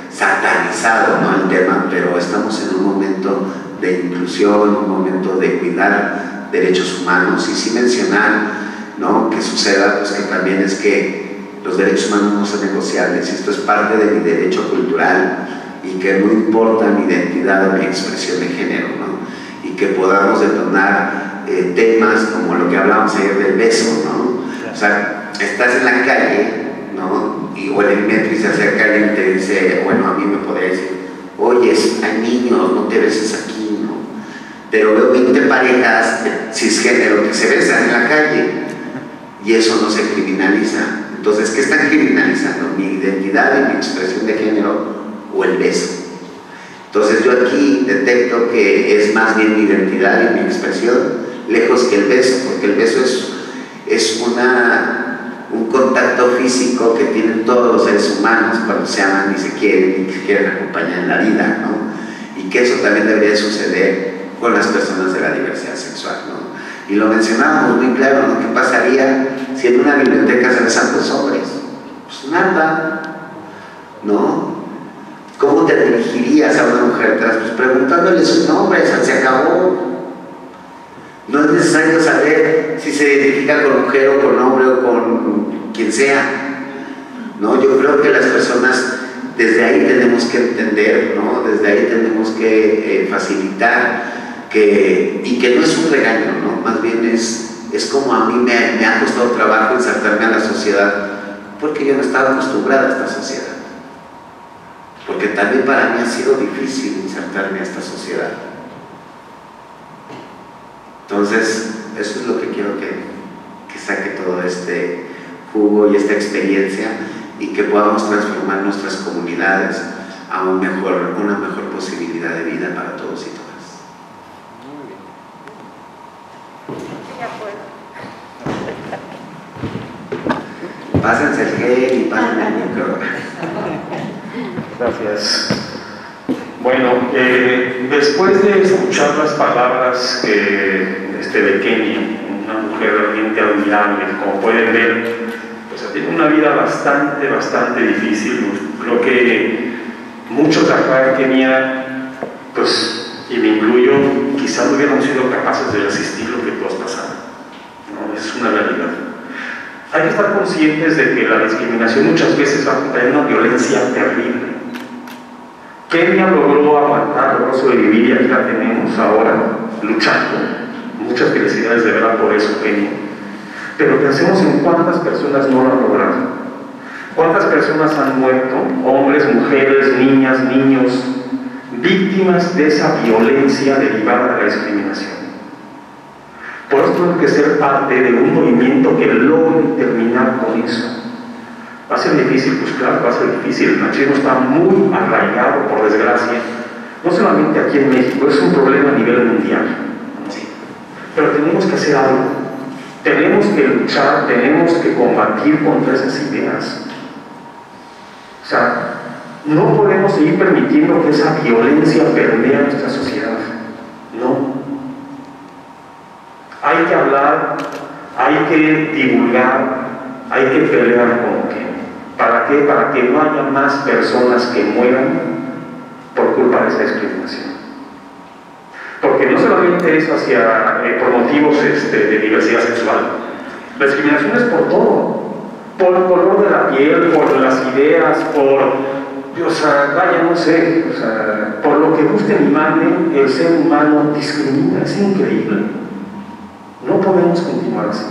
satanizado, ¿no?, el tema, pero estamos en un momento de inclusión, un momento de cuidar derechos humanos, y sí mencionar, ¿no?, que suceda, pues que también es que los derechos humanos no son negociables, y esto es parte de mi derecho cultural, y que no importa mi identidad o mi expresión de género, ¿no? Y que podamos detonar temas como lo que hablábamos ayer del beso, ¿no? O sea, estás en la calle, ¿no? O en el metro y se acerca alguien y te dice, bueno, a mí me podría decir, oye, hay niños, no te beses aquí, ¿no? Pero veo 20 parejas cisgénero que se besan en la calle, y eso no se criminaliza. Entonces, ¿qué están criminalizando? ¿Mi identidad y mi expresión de género o el beso? Entonces yo aquí detecto que es más bien mi identidad y mi expresión, lejos que el beso, porque el beso es un contacto físico que tienen todos los seres humanos cuando se aman y se quieren acompañar en la vida, ¿no? Y que eso también debería suceder con las personas de la diversidad sexual, ¿no? Y lo mencionábamos muy claro, ¿no? ¿Qué pasaría si en una biblioteca se besan dos hombres? Pues nada, ¿no? ¿Cómo te dirigirías a una mujer trans? Pues preguntándole su nombre, se acabó. No es necesario saber si se identifica con mujer o con hombre o con quien sea, ¿no? Yo creo que las personas, desde ahí tenemos que entender, ¿no? Desde ahí tenemos que facilitar, y que no es un regaño, ¿no? Más bien es como a mí me ha costado trabajo insertarme a la sociedad, porque yo no estaba acostumbrada a esta sociedad. Porque también para mí ha sido difícil insertarme a esta sociedad. Entonces, eso es lo que quiero que saque todo este jugo y esta experiencia, y que podamos transformar nuestras comunidades a una mejor posibilidad de vida para todos y todas. Pásense el gel y pásense el micrófono. Gracias. Bueno, después de escuchar las palabras de Kenny, una mujer realmente admirable, como pueden ver, pues tiene una vida bastante difícil. Creo que muchos de acá en Kenia, pues, y me incluyo, quizás no hubiéramos sido capaces de resistir lo que tú has pasado, ¿no? Es una realidad. Hay que estar conscientes de que la discriminación muchas veces va a acompañar una violencia terrible. Kenia logró aguantar, logró sobrevivir, y aquí la tenemos ahora luchando. Muchas felicidades de verdad por eso, Kenia. Pero pensemos en cuántas personas no lo han logrado. ¿Cuántas personas han muerto? Hombres, mujeres, niñas, niños, víctimas de esa violencia derivada de la discriminación. Por eso tenemos que ser parte de un movimiento que logre terminar con eso. ¿Va a ser difícil? Pues claro, va a ser difícil. El machismo está muy arraigado, por desgracia, no solamente aquí en México, es un problema a nivel mundial. Sí. Pero tenemos que hacer algo. Tenemos que luchar, tenemos que combatir contra esas ideas. No podemos seguir permitiendo que esa violencia permee nuestra sociedad. No. Hay que hablar, hay que divulgar, hay que pelear con qué. ¿Para qué? Para que no haya más personas que mueran por culpa de esa discriminación. Porque no solamente es por motivos de diversidad sexual. La discriminación es por todo. Por el color de la piel, por las ideas, por lo que guste ni mande, el ser humano discrimina. Es increíble. No podemos continuar así.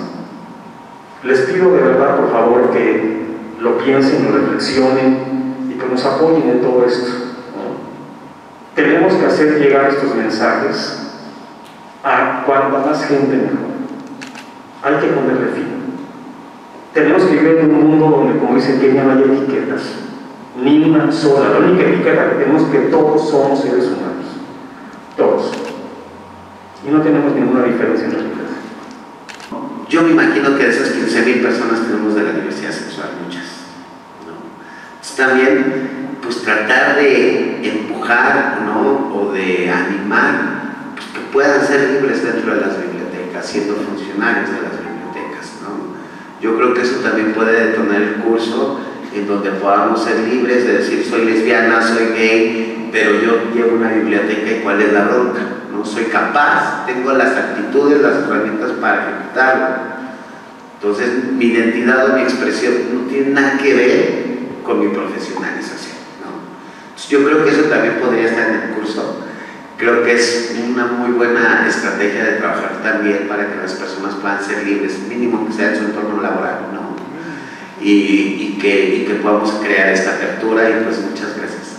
Les pido de verdad, por favor, que lo piensen, lo reflexionen y que nos apoyen en todo esto, ¿no? Tenemos que hacer llegar estos mensajes a cuanta más gente mejor. Hay que ponerle fin. Tenemos que vivir en un mundo donde, como dicen, que ya no hay etiquetas, ni una sola. La única etiqueta que tenemos es que todos somos seres humanos, todos, y no tenemos ninguna diferencia entre nosotros. Yo me imagino que de esas 15,000 personas tenemos de la diversidad sexual, muchas, ¿no? Entonces, también, pues tratar de empujar, ¿no? O de animar, pues, que puedan ser libres dentro de las bibliotecas, siendo funcionarios de las bibliotecas, ¿no? Yo creo que eso también puede detonar el curso en donde podamos ser libres de decir soy lesbiana, soy gay, pero yo llevo una biblioteca y cuál es la bronca, ¿no? Soy capaz, tengo las actitudes, las herramientas para ejecutarlo. Entonces mi identidad o mi expresión no tiene nada que ver con mi profesionalización, ¿no? Entonces, yo creo que eso también podría estar en el curso. Creo que es una muy buena estrategia de trabajar también para que las personas puedan ser libres, mínimo que sea en su entorno laboral, ¿no? Y que podamos crear esta apertura y pues muchas gracias.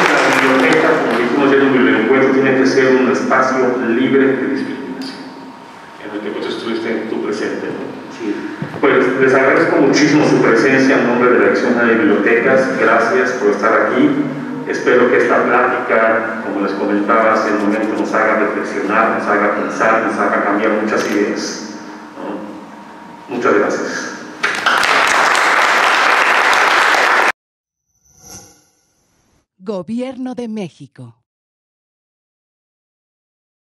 La biblioteca, como dijimos ya en un encuentro, tiene que ser un espacio libre de discriminación, en el que pues estuviste tú presente, ¿no? Sí. Pues les agradezco muchísimo su presencia en nombre de la Dirección de Bibliotecas. Gracias por estar aquí. Espero que esta plática, como les comentaba hace un momento, nos haga reflexionar, nos haga pensar, nos haga cambiar muchas ideas, ¿no? Muchas gracias. Gobierno de México.